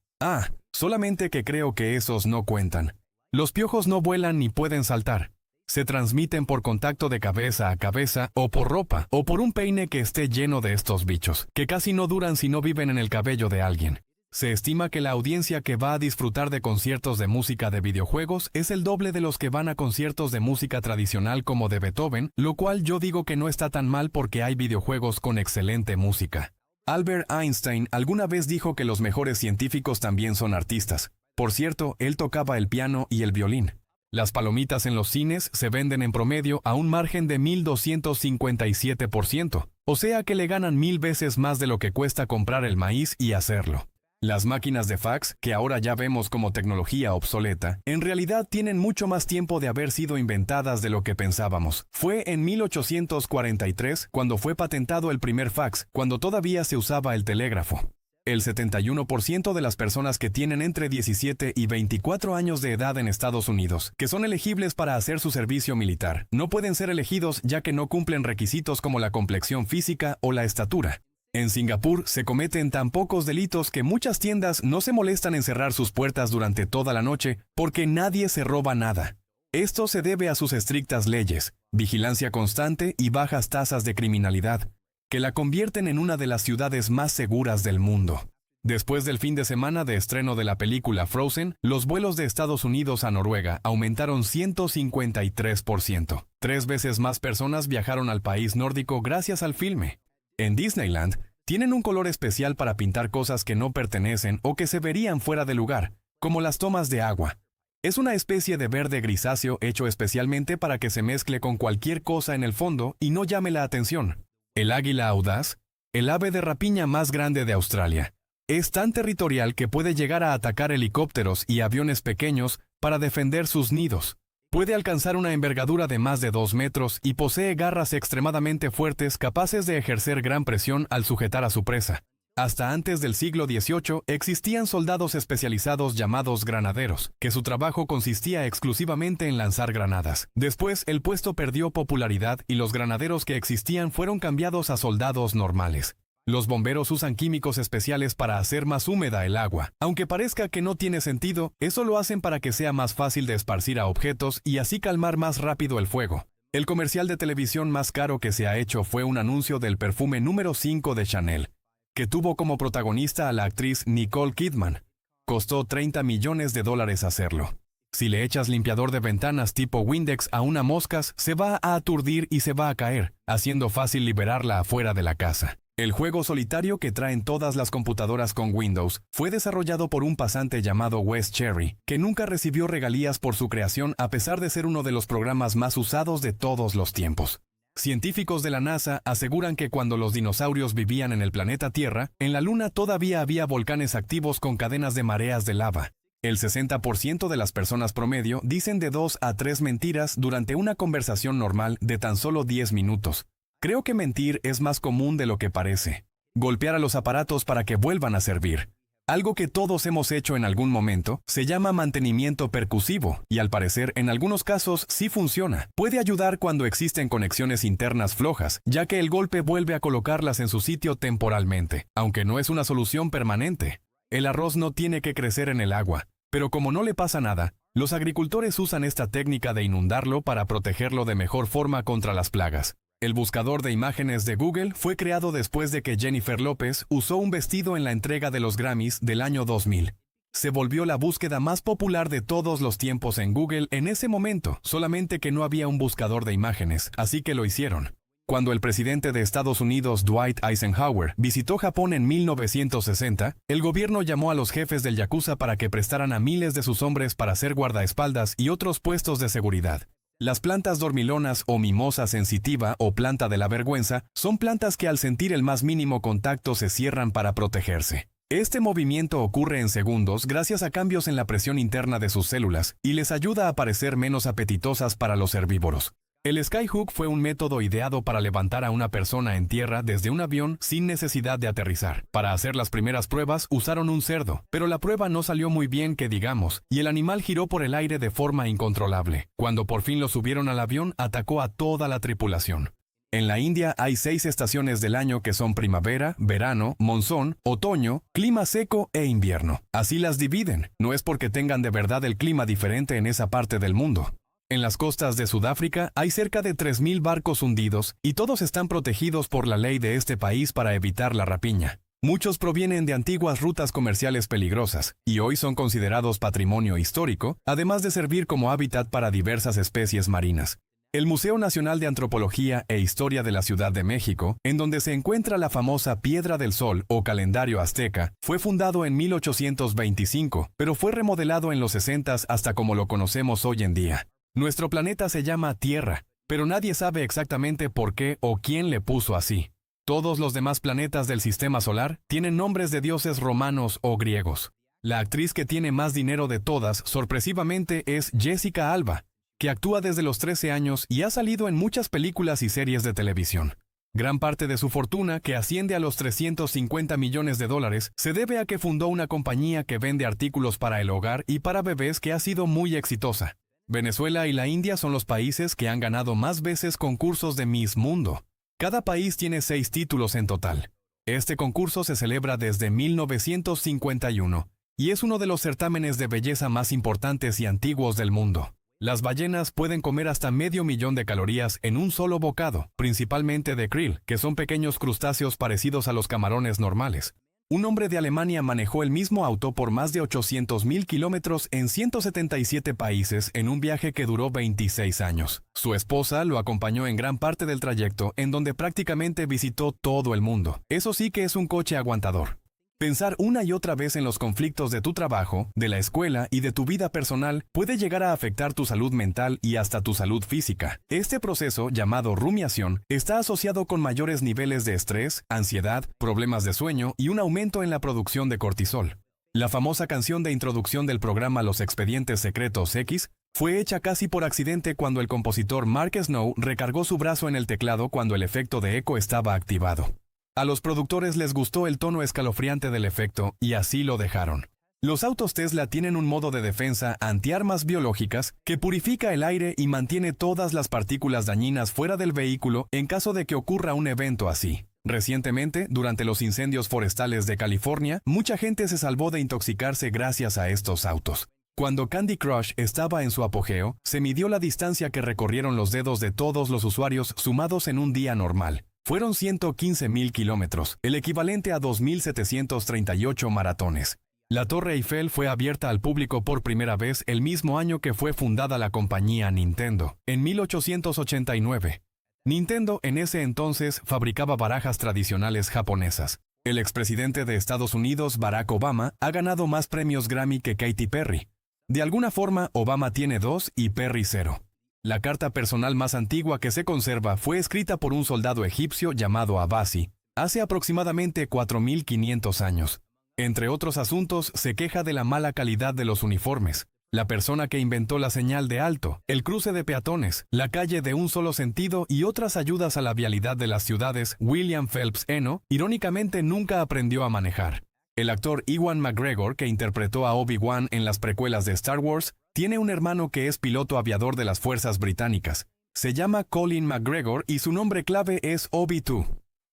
Solamente que creo que esos no cuentan. Los piojos no vuelan ni pueden saltar. Se transmiten por contacto de cabeza a cabeza, o por ropa, o por un peine que esté lleno de estos bichos, que casi no duran si no viven en el cabello de alguien. Se estima que la audiencia que va a disfrutar de conciertos de música de videojuegos es el doble de los que van a conciertos de música tradicional como de Beethoven, lo cual yo digo que no está tan mal porque hay videojuegos con excelente música. Albert Einstein alguna vez dijo que los mejores científicos también son artistas. Por cierto, él tocaba el piano y el violín. Las palomitas en los cines se venden en promedio a un margen de 1257%, o sea que le ganan 1000 veces más de lo que cuesta comprar el maíz y hacerlo. Las máquinas de fax, que ahora ya vemos como tecnología obsoleta, en realidad tienen mucho más tiempo de haber sido inventadas de lo que pensábamos. Fue en 1843 cuando fue patentado el primer fax, cuando todavía se usaba el telégrafo. El 71% de las personas que tienen entre 17 y 24 años de edad en Estados Unidos, que son elegibles para hacer su servicio militar, no pueden ser elegidos ya que no cumplen requisitos como la complexión física o la estatura. En Singapur se cometen tan pocos delitos que muchas tiendas no se molestan en cerrar sus puertas durante toda la noche porque nadie se roba nada. Esto se debe a sus estrictas leyes, vigilancia constante y bajas tasas de criminalidad, que la convierten en una de las ciudades más seguras del mundo. Después del fin de semana de estreno de la película Frozen, los vuelos de Estados Unidos a Noruega aumentaron 153%. 3 veces más personas viajaron al país nórdico gracias al filme. En Disneyland, tienen un color especial para pintar cosas que no pertenecen o que se verían fuera de lugar, como las tomas de agua. Es una especie de verde grisáceo hecho especialmente para que se mezcle con cualquier cosa en el fondo y no llame la atención. El águila audaz, el ave de rapiña más grande de Australia, es tan territorial que puede llegar a atacar helicópteros y aviones pequeños para defender sus nidos. Puede alcanzar una envergadura de más de 2 metros y posee garras extremadamente fuertes capaces de ejercer gran presión al sujetar a su presa. Hasta antes del siglo XVIII existían soldados especializados llamados granaderos, que su trabajo consistía exclusivamente en lanzar granadas. Después, el puesto perdió popularidad y los granaderos que existían fueron cambiados a soldados normales. Los bomberos usan químicos especiales para hacer más húmeda el agua. Aunque parezca que no tiene sentido, eso lo hacen para que sea más fácil de esparcir a objetos y así calmar más rápido el fuego. El comercial de televisión más caro que se ha hecho fue un anuncio del perfume número 5 de Chanel, que tuvo como protagonista a la actriz Nicole Kidman. Costó $30 millones hacerlo. Si le echas limpiador de ventanas tipo Windex a una mosca, se va a aturdir y se va a caer, haciendo fácil liberarla afuera de la casa. El juego solitario que traen todas las computadoras con Windows fue desarrollado por un pasante llamado Wes Cherry, que nunca recibió regalías por su creación a pesar de ser uno de los programas más usados de todos los tiempos. Científicos de la NASA aseguran que cuando los dinosaurios vivían en el planeta Tierra, en la Luna todavía había volcanes activos con cadenas de mareas de lava. El 60% de las personas promedio dicen de 2 a 3 mentiras durante una conversación normal de tan solo 10 minutos. Creo que mentir es más común de lo que parece. Golpear a los aparatos para que vuelvan a servir. Algo que todos hemos hecho en algún momento, se llama mantenimiento percusivo, y al parecer en algunos casos sí funciona. Puede ayudar cuando existen conexiones internas flojas, ya que el golpe vuelve a colocarlas en su sitio temporalmente, aunque no es una solución permanente. El arroz no tiene que crecer en el agua, pero como no le pasa nada, los agricultores usan esta técnica de inundarlo para protegerlo de mejor forma contra las plagas. El buscador de imágenes de Google fue creado después de que Jennifer López usó un vestido en la entrega de los Grammys del año 2000. Se volvió la búsqueda más popular de todos los tiempos en Google en ese momento, solamente que no había un buscador de imágenes, así que lo hicieron. Cuando el presidente de Estados Unidos, Dwight Eisenhower, visitó Japón en 1960, el gobierno llamó a los jefes del Yakuza para que prestaran a miles de sus hombres para ser guardaespaldas y otros puestos de seguridad. Las plantas dormilonas o mimosa sensitiva o planta de la vergüenza son plantas que al sentir el más mínimo contacto se cierran para protegerse. Este movimiento ocurre en segundos gracias a cambios en la presión interna de sus células y les ayuda a parecer menos apetitosas para los herbívoros. El skyhook fue un método ideado para levantar a una persona en tierra desde un avión sin necesidad de aterrizar. Para hacer las primeras pruebas usaron un cerdo, pero la prueba no salió muy bien que digamos, y el animal giró por el aire de forma incontrolable. Cuando por fin lo subieron al avión, atacó a toda la tripulación. En la India hay 6 estaciones del año que son primavera, verano, monzón, otoño, clima seco e invierno. Así las dividen, no es porque tengan de verdad el clima diferente en esa parte del mundo. En las costas de Sudáfrica hay cerca de 3.000 barcos hundidos y todos están protegidos por la ley de este país para evitar la rapiña. Muchos provienen de antiguas rutas comerciales peligrosas y hoy son considerados patrimonio histórico, además de servir como hábitat para diversas especies marinas. El Museo Nacional de Antropología e Historia de la Ciudad de México, en donde se encuentra la famosa Piedra del Sol o calendario azteca, fue fundado en 1825, pero fue remodelado en los 60s hasta como lo conocemos hoy en día. Nuestro planeta se llama Tierra, pero nadie sabe exactamente por qué o quién le puso así. Todos los demás planetas del sistema solar tienen nombres de dioses romanos o griegos. La actriz que tiene más dinero de todas, sorpresivamente, es Jessica Alba, que actúa desde los 13 años y ha salido en muchas películas y series de televisión. Gran parte de su fortuna, que asciende a los $350 millones, se debe a que fundó una compañía que vende artículos para el hogar y para bebés que ha sido muy exitosa. Venezuela y la India son los países que han ganado más veces concursos de Miss Mundo. Cada país tiene 6 títulos en total. Este concurso se celebra desde 1951 y es uno de los certámenes de belleza más importantes y antiguos del mundo. Las ballenas pueden comer hasta 500,000 de calorías en un solo bocado, principalmente de krill, que son pequeños crustáceos parecidos a los camarones normales. Un hombre de Alemania manejó el mismo auto por más de 800,000 kilómetros en 177 países en un viaje que duró 26 años. Su esposa lo acompañó en gran parte del trayecto, en donde prácticamente visitó todo el mundo. Eso sí que es un coche aguantador. Pensar una y otra vez en los conflictos de tu trabajo, de la escuela y de tu vida personal puede llegar a afectar tu salud mental y hasta tu salud física. Este proceso, llamado rumiación, está asociado con mayores niveles de estrés, ansiedad, problemas de sueño y un aumento en la producción de cortisol. La famosa canción de introducción del programa Los Expedientes Secretos X fue hecha casi por accidente cuando el compositor Mark Snow recargó su brazo en el teclado cuando el efecto de eco estaba activado. A los productores les gustó el tono escalofriante del efecto y así lo dejaron. Los autos Tesla tienen un modo de defensa antiarmas biológicas que purifica el aire y mantiene todas las partículas dañinas fuera del vehículo en caso de que ocurra un evento así. Recientemente, durante los incendios forestales de California, mucha gente se salvó de intoxicarse gracias a estos autos. Cuando Candy Crush estaba en su apogeo, se midió la distancia que recorrieron los dedos de todos los usuarios sumados en un día normal. Fueron 115,000 kilómetros, el equivalente a 2.738 maratones. La Torre Eiffel fue abierta al público por primera vez el mismo año que fue fundada la compañía Nintendo, en 1889. Nintendo en ese entonces fabricaba barajas tradicionales japonesas. El expresidente de Estados Unidos, Barack Obama, ha ganado más premios Grammy que Katy Perry. De alguna forma, Obama tiene 2 y Perry 0. La carta personal más antigua que se conserva fue escrita por un soldado egipcio llamado Abasi, hace aproximadamente 4.500 años. Entre otros asuntos, se queja de la mala calidad de los uniformes, la persona que inventó la señal de alto, el cruce de peatones, la calle de un solo sentido y otras ayudas a la vialidad de las ciudades. William Phelps Eno, irónicamente, nunca aprendió a manejar. El actor Ewan McGregor, que interpretó a Obi-Wan en las precuelas de Star Wars, tiene un hermano que es piloto aviador de las fuerzas británicas. Se llama Colin McGregor y su nombre clave es Obi-2.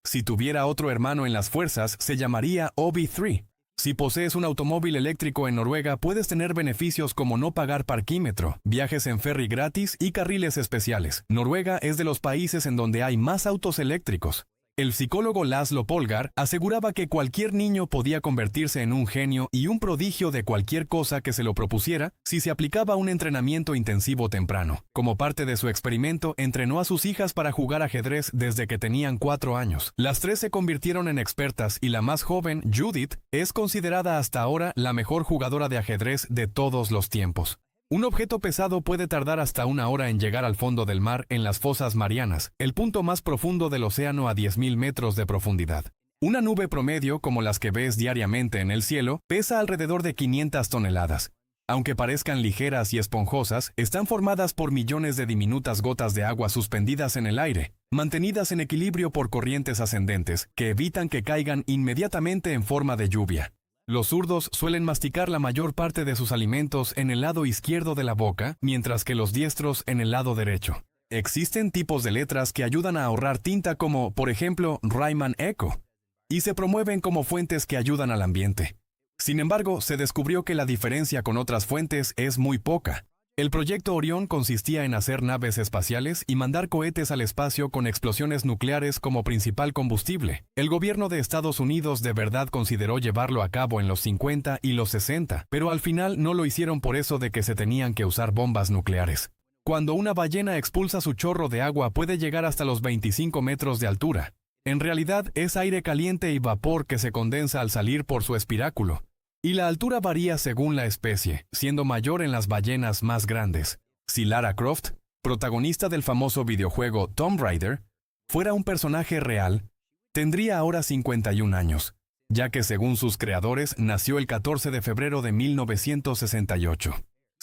Si tuviera otro hermano en las fuerzas, se llamaría Obi-3. Si posees un automóvil eléctrico en Noruega, puedes tener beneficios como no pagar parquímetro, viajes en ferry gratis y carriles especiales. Noruega es de los países en donde hay más autos eléctricos. El psicólogo Laszlo Polgar aseguraba que cualquier niño podía convertirse en un genio y un prodigio de cualquier cosa que se lo propusiera si se aplicaba un entrenamiento intensivo temprano. Como parte de su experimento, entrenó a sus hijas para jugar ajedrez desde que tenían 4 años. Las 3 se convirtieron en expertas y la más joven, Judith, es considerada hasta ahora la mejor jugadora de ajedrez de todos los tiempos. Un objeto pesado puede tardar hasta 1 hora en llegar al fondo del mar en las fosas marianas, el punto más profundo del océano a 10.000 metros de profundidad. Una nube promedio, como las que ves diariamente en el cielo, pesa alrededor de 500 toneladas. Aunque parezcan ligeras y esponjosas, están formadas por millones de diminutas gotas de agua suspendidas en el aire, mantenidas en equilibrio por corrientes ascendentes, que evitan que caigan inmediatamente en forma de lluvia. Los zurdos suelen masticar la mayor parte de sus alimentos en el lado izquierdo de la boca, mientras que los diestros en el lado derecho. Existen tipos de letras que ayudan a ahorrar tinta como, por ejemplo, Riemann Echo, y se promueven como fuentes que ayudan al ambiente. Sin embargo, se descubrió que la diferencia con otras fuentes es muy poca. El proyecto Orión consistía en hacer naves espaciales y mandar cohetes al espacio con explosiones nucleares como principal combustible. El gobierno de Estados Unidos de verdad consideró llevarlo a cabo en los 50 y los 60, pero al final no lo hicieron por eso de que se tenían que usar bombas nucleares. Cuando una ballena expulsa su chorro de agua puede llegar hasta los 25 metros de altura. En realidad es aire caliente y vapor que se condensa al salir por su espiráculo. Y la altura varía según la especie, siendo mayor en las ballenas más grandes. Si Lara Croft, protagonista del famoso videojuego Tomb Raider, fuera un personaje real, tendría ahora 51 años, ya que según sus creadores nació el 14 de febrero de 1968.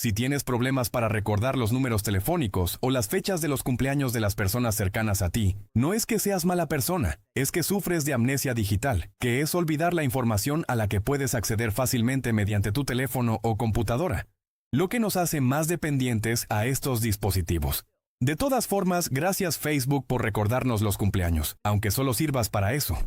Si tienes problemas para recordar los números telefónicos o las fechas de los cumpleaños de las personas cercanas a ti, no es que seas mala persona, es que sufres de amnesia digital, que es olvidar la información a la que puedes acceder fácilmente mediante tu teléfono o computadora, lo que nos hace más dependientes a estos dispositivos. De todas formas, gracias Facebook por recordarnos los cumpleaños, aunque solo sirvas para eso.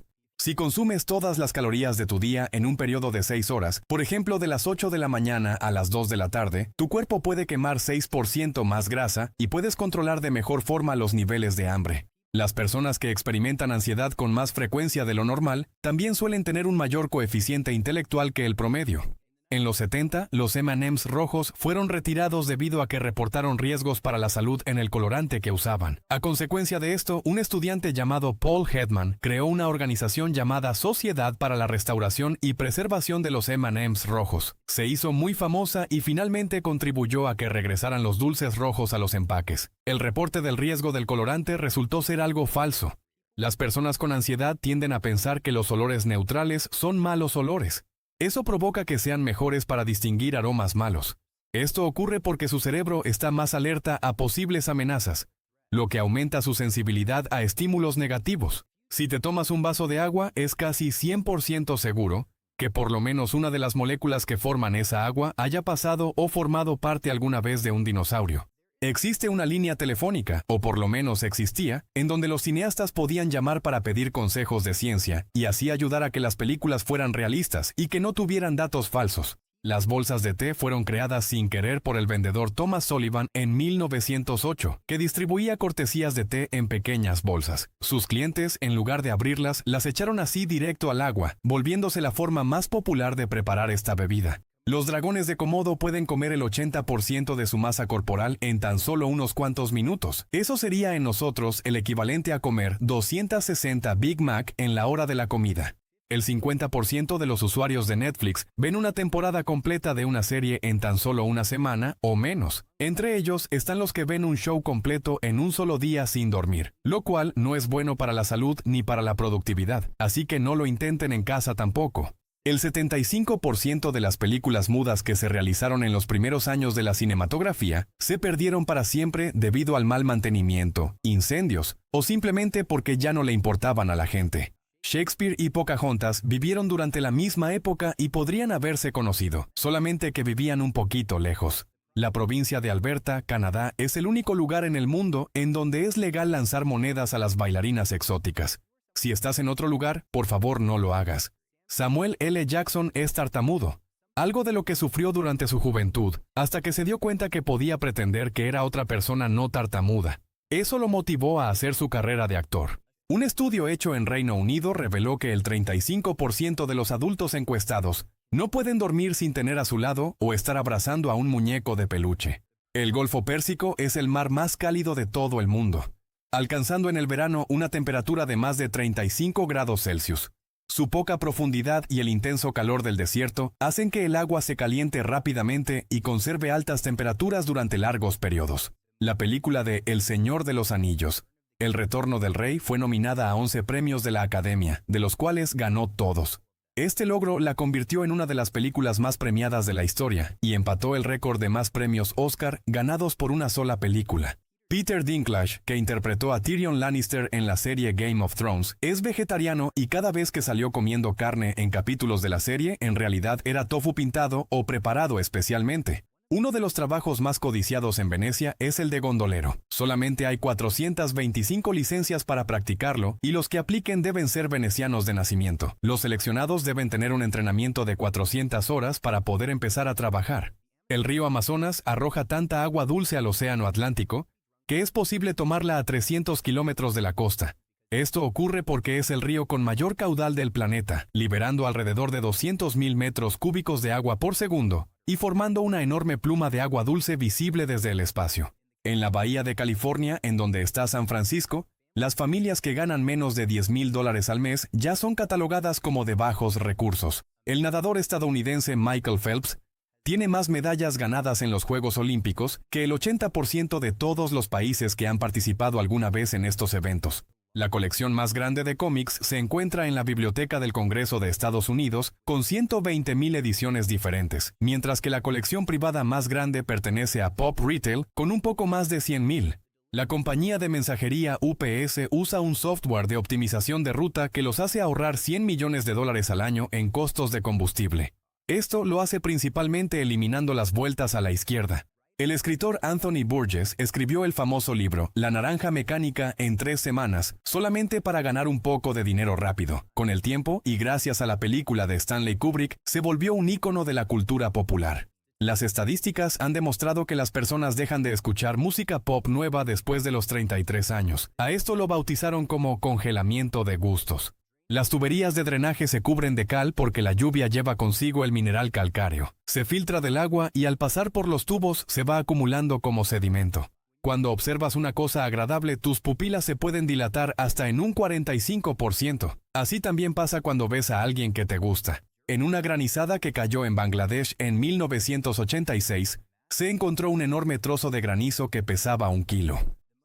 Si consumes todas las calorías de tu día en un periodo de 6 horas, por ejemplo de las 8 de la mañana a las 2 de la tarde, tu cuerpo puede quemar 6% más grasa y puedes controlar de mejor forma los niveles de hambre. Las personas que experimentan ansiedad con más frecuencia de lo normal también suelen tener un mayor coeficiente intelectual que el promedio. En los 70, los M&M's rojos fueron retirados debido a que reportaron riesgos para la salud en el colorante que usaban. A consecuencia de esto, un estudiante llamado Paul Hedman creó una organización llamada Sociedad para la Restauración y Preservación de los M&M's rojos. Se hizo muy famosa y finalmente contribuyó a que regresaran los dulces rojos a los empaques. El reporte del riesgo del colorante resultó ser algo falso. Las personas con ansiedad tienden a pensar que los olores neutrales son malos olores. Eso provoca que sean mejores para distinguir aromas malos. Esto ocurre porque su cerebro está más alerta a posibles amenazas, lo que aumenta su sensibilidad a estímulos negativos. Si te tomas un vaso de agua, es casi 100% seguro que por lo menos una de las moléculas que forman esa agua haya pasado o formado parte alguna vez de un dinosaurio. Existe una línea telefónica, o por lo menos existía, en donde los cineastas podían llamar para pedir consejos de ciencia y así ayudar a que las películas fueran realistas y que no tuvieran datos falsos. Las bolsas de té fueron creadas sin querer por el vendedor Thomas Sullivan en 1908, que distribuía cortesías de té en pequeñas bolsas. Sus clientes, en lugar de abrirlas, las echaron así directo al agua, volviéndose la forma más popular de preparar esta bebida. Los dragones de Komodo pueden comer el 80% de su masa corporal en tan solo unos cuantos minutos. Eso sería en nosotros el equivalente a comer 260 Big Mac en la hora de la comida. El 50% de los usuarios de Netflix ven una temporada completa de una serie en tan solo una semana o menos. Entre ellos están los que ven un show completo en un solo día sin dormir, lo cual no es bueno para la salud ni para la productividad, así que no lo intenten en casa tampoco. El 75% de las películas mudas que se realizaron en los primeros años de la cinematografía se perdieron para siempre debido al mal mantenimiento, incendios o simplemente porque ya no le importaban a la gente. Shakespeare y Pocahontas vivieron durante la misma época y podrían haberse conocido, solamente que vivían un poquito lejos. La provincia de Alberta, Canadá, es el único lugar en el mundo en donde es legal lanzar monedas a las bailarinas exóticas. Si estás en otro lugar, por favor no lo hagas. Samuel L. Jackson es tartamudo, algo de lo que sufrió durante su juventud, hasta que se dio cuenta que podía pretender que era otra persona no tartamuda. Eso lo motivó a hacer su carrera de actor. Un estudio hecho en Reino Unido reveló que el 35% de los adultos encuestados no pueden dormir sin tener a su lado o estar abrazando a un muñeco de peluche. El Golfo Pérsico es el mar más cálido de todo el mundo, alcanzando en el verano una temperatura de más de 35 grados Celsius. Su poca profundidad y el intenso calor del desierto hacen que el agua se caliente rápidamente y conserve altas temperaturas durante largos periodos. La película de El Señor de los Anillos, El Retorno del Rey, fue nominada a 11 premios de la Academia, de los cuales ganó todos. Este logro la convirtió en una de las películas más premiadas de la historia y empató el récord de más premios Oscar ganados por una sola película. Peter Dinklage, que interpretó a Tyrion Lannister en la serie Game of Thrones, es vegetariano y cada vez que salió comiendo carne en capítulos de la serie, en realidad era tofu pintado o preparado especialmente. Uno de los trabajos más codiciados en Venecia es el de gondolero. Solamente hay 425 licencias para practicarlo y los que apliquen deben ser venecianos de nacimiento. Los seleccionados deben tener un entrenamiento de 400 horas para poder empezar a trabajar. El río Amazonas arroja tanta agua dulce al océano Atlántico que es posible tomarla a 300 kilómetros de la costa. Esto ocurre porque es el río con mayor caudal del planeta, liberando alrededor de 200.000 metros cúbicos de agua por segundo y formando una enorme pluma de agua dulce visible desde el espacio. En la bahía de California, en donde está San Francisco, las familias que ganan menos de $10,000 al mes ya son catalogadas como de bajos recursos. El nadador estadounidense Michael Phelps tiene más medallas ganadas en los Juegos Olímpicos que el 80% de todos los países que han participado alguna vez en estos eventos. La colección más grande de cómics se encuentra en la Biblioteca del Congreso de Estados Unidos con 120,000 ediciones diferentes, mientras que la colección privada más grande pertenece a Pop Retail con un poco más de 100,000. La compañía de mensajería UPS usa un software de optimización de ruta que los hace ahorrar $100 millones al año en costos de combustible. Esto lo hace principalmente eliminando las vueltas a la izquierda. El escritor Anthony Burgess escribió el famoso libro La Naranja Mecánica en 3 semanas, solamente para ganar un poco de dinero rápido. Con el tiempo, y gracias a la película de Stanley Kubrick, se volvió un ícono de la cultura popular. Las estadísticas han demostrado que las personas dejan de escuchar música pop nueva después de los 33 años. A esto lo bautizaron como congelamiento de gustos. Las tuberías de drenaje se cubren de cal porque la lluvia lleva consigo el mineral calcáreo. Se filtra del agua y al pasar por los tubos se va acumulando como sedimento. Cuando observas una cosa agradable, tus pupilas se pueden dilatar hasta en un 45%. Así también pasa cuando ves a alguien que te gusta. En una granizada que cayó en Bangladesh en 1986, se encontró un enorme trozo de granizo que pesaba 1 kilo.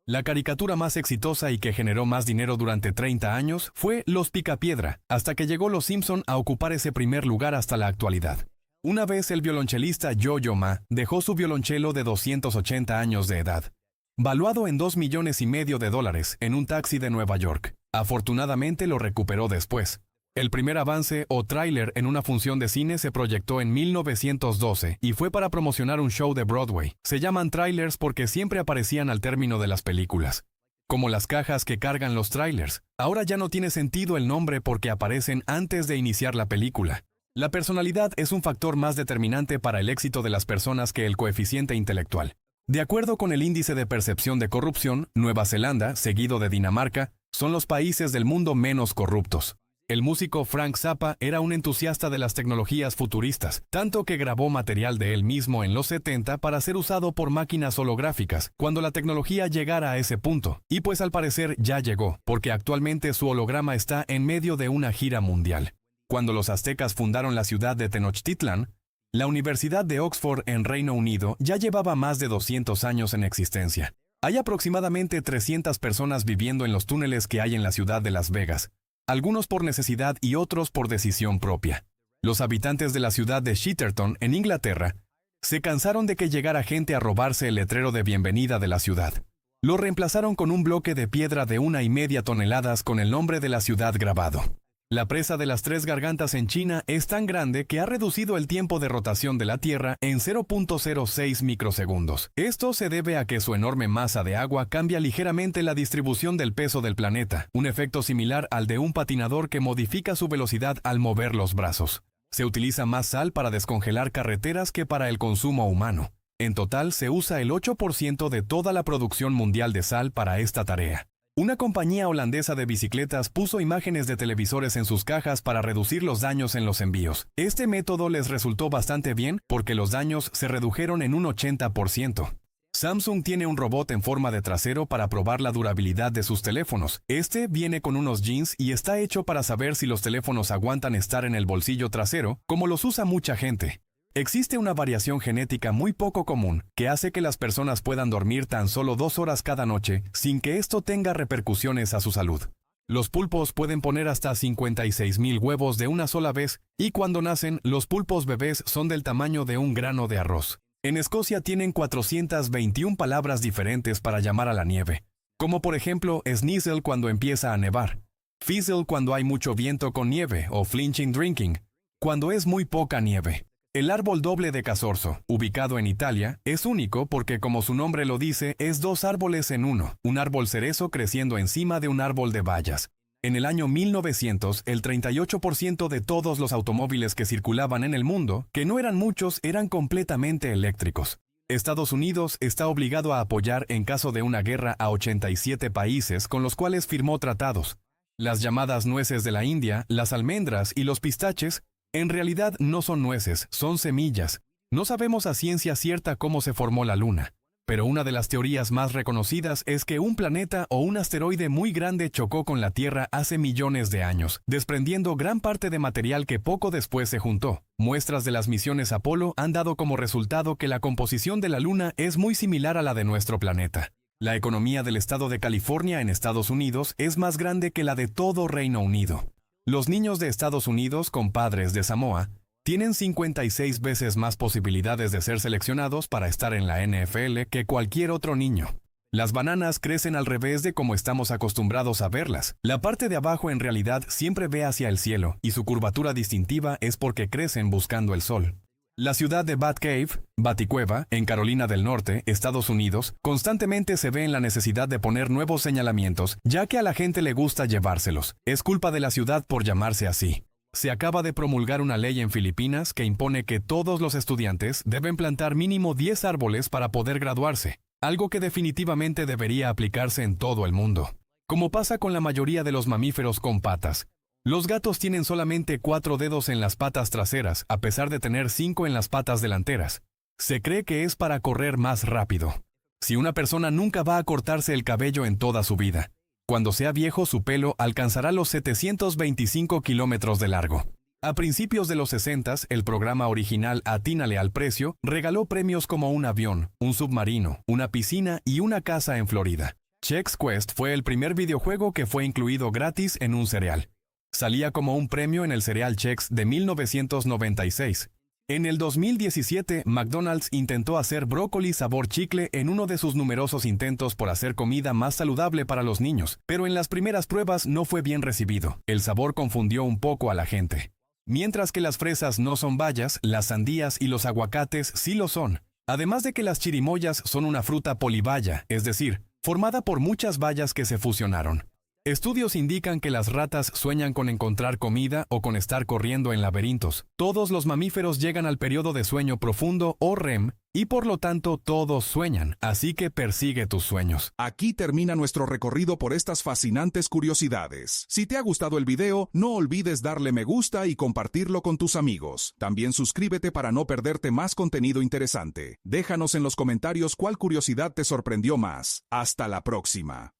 La caricatura más exitosa y que generó más dinero durante 30 años fue Los Picapiedra, hasta que llegó Los Simpson a ocupar ese primer lugar hasta la actualidad. Una vez el violonchelista Yo-Yo Ma dejó su violonchelo de 280 años de edad, valuado en $2,5 millones, en un taxi de Nueva York. Afortunadamente lo recuperó después. El primer avance o tráiler en una función de cine se proyectó en 1912 y fue para promocionar un show de Broadway. Se llaman trailers porque siempre aparecían al término de las películas. Como las cajas que cargan los trailers. Ahora ya no tiene sentido el nombre porque aparecen antes de iniciar la película. La personalidad es un factor más determinante para el éxito de las personas que el coeficiente intelectual. De acuerdo con el índice de percepción de corrupción, Nueva Zelanda, seguido de Dinamarca, son los países del mundo menos corruptos. El músico Frank Zappa era un entusiasta de las tecnologías futuristas, tanto que grabó material de él mismo en los 70 para ser usado por máquinas holográficas cuando la tecnología llegara a ese punto. Y pues al parecer ya llegó, porque actualmente su holograma está en medio de una gira mundial. Cuando los aztecas fundaron la ciudad de Tenochtitlán, la Universidad de Oxford en Reino Unido ya llevaba más de 200 años en existencia. Hay aproximadamente 300 personas viviendo en los túneles que hay en la ciudad de Las Vegas, algunos por necesidad y otros por decisión propia. Los habitantes de la ciudad de Shitterton, en Inglaterra, se cansaron de que llegara gente a robarse el letrero de bienvenida de la ciudad. Lo reemplazaron con un bloque de piedra de 1,5 toneladas con el nombre de la ciudad grabado. La presa de las Tres Gargantas en China es tan grande que ha reducido el tiempo de rotación de la Tierra en 0.06 microsegundos. Esto se debe a que su enorme masa de agua cambia ligeramente la distribución del peso del planeta, un efecto similar al de un patinador que modifica su velocidad al mover los brazos. Se utiliza más sal para descongelar carreteras que para el consumo humano. En total, se usa el 8% de toda la producción mundial de sal para esta tarea. Una compañía holandesa de bicicletas puso imágenes de televisores en sus cajas para reducir los daños en los envíos. Este método les resultó bastante bien porque los daños se redujeron en un 80%. Samsung tiene un robot en forma de trasero para probar la durabilidad de sus teléfonos. Este viene con unos jeans y está hecho para saber si los teléfonos aguantan estar en el bolsillo trasero, como los usa mucha gente. Existe una variación genética muy poco común que hace que las personas puedan dormir tan solo 2 horas cada noche sin que esto tenga repercusiones a su salud. Los pulpos pueden poner hasta 56,000 huevos de una sola vez y cuando nacen, los pulpos bebés son del tamaño de un grano de arroz. En Escocia tienen 421 palabras diferentes para llamar a la nieve, como por ejemplo snizzle cuando empieza a nevar, fizzle cuando hay mucho viento con nieve o flinching drinking, cuando es muy poca nieve. El árbol doble de Casorso, ubicado en Italia, es único porque, como su nombre lo dice, es 2 árboles en uno, un árbol cerezo creciendo encima de un árbol de bayas. En el año 1900, el 38% de todos los automóviles que circulaban en el mundo, que no eran muchos, eran completamente eléctricos. Estados Unidos está obligado a apoyar en caso de una guerra a 87 países con los cuales firmó tratados. Las llamadas nueces de la India, las almendras y los pistaches, en realidad no son nueces, son semillas. No sabemos a ciencia cierta cómo se formó la Luna, pero una de las teorías más reconocidas es que un planeta o un asteroide muy grande chocó con la Tierra hace millones de años, desprendiendo gran parte de material que poco después se juntó. Muestras de las misiones Apolo han dado como resultado que la composición de la Luna es muy similar a la de nuestro planeta. La economía del estado de California en Estados Unidos es más grande que la de todo Reino Unido. Los niños de Estados Unidos con padres de Samoa tienen 56 veces más posibilidades de ser seleccionados para estar en la NFL que cualquier otro niño. Las bananas crecen al revés de como estamos acostumbrados a verlas. La parte de abajo en realidad siempre ve hacia el cielo y su curvatura distintiva es porque crecen buscando el sol. La ciudad de Batcave, Baticueva, en Carolina del Norte, Estados Unidos, constantemente se ve en la necesidad de poner nuevos señalamientos, ya que a la gente le gusta llevárselos. Es culpa de la ciudad por llamarse así. Se acaba de promulgar una ley en Filipinas que impone que todos los estudiantes deben plantar mínimo 10 árboles para poder graduarse, algo que definitivamente debería aplicarse en todo el mundo. Como pasa con la mayoría de los mamíferos con patas, los gatos tienen solamente 4 dedos en las patas traseras, a pesar de tener 5 en las patas delanteras. Se cree que es para correr más rápido. Si una persona nunca va a cortarse el cabello en toda su vida, cuando sea viejo su pelo alcanzará los 725 kilómetros de largo. A principios de los 60, el programa original Atínale al precio regaló premios como un avión, un submarino, una piscina y una casa en Florida. Chex Quest fue el primer videojuego que fue incluido gratis en un cereal. Salía como un premio en el cereal Chex de 1996. En el 2017, McDonald's intentó hacer brócoli sabor chicle en uno de sus numerosos intentos por hacer comida más saludable para los niños, pero en las primeras pruebas no fue bien recibido. El sabor confundió un poco a la gente. Mientras que las fresas no son bayas, las sandías y los aguacates sí lo son. Además de que las chirimoyas son una fruta polibaya, es decir, formada por muchas bayas que se fusionaron. Estudios indican que las ratas sueñan con encontrar comida o con estar corriendo en laberintos. Todos los mamíferos llegan al periodo de sueño profundo o REM y por lo tanto todos sueñan, así que persigue tus sueños. Aquí termina nuestro recorrido por estas fascinantes curiosidades. Si te ha gustado el video, no olvides darle me gusta y compartirlo con tus amigos. También suscríbete para no perderte más contenido interesante. Déjanos en los comentarios cuál curiosidad te sorprendió más. Hasta la próxima.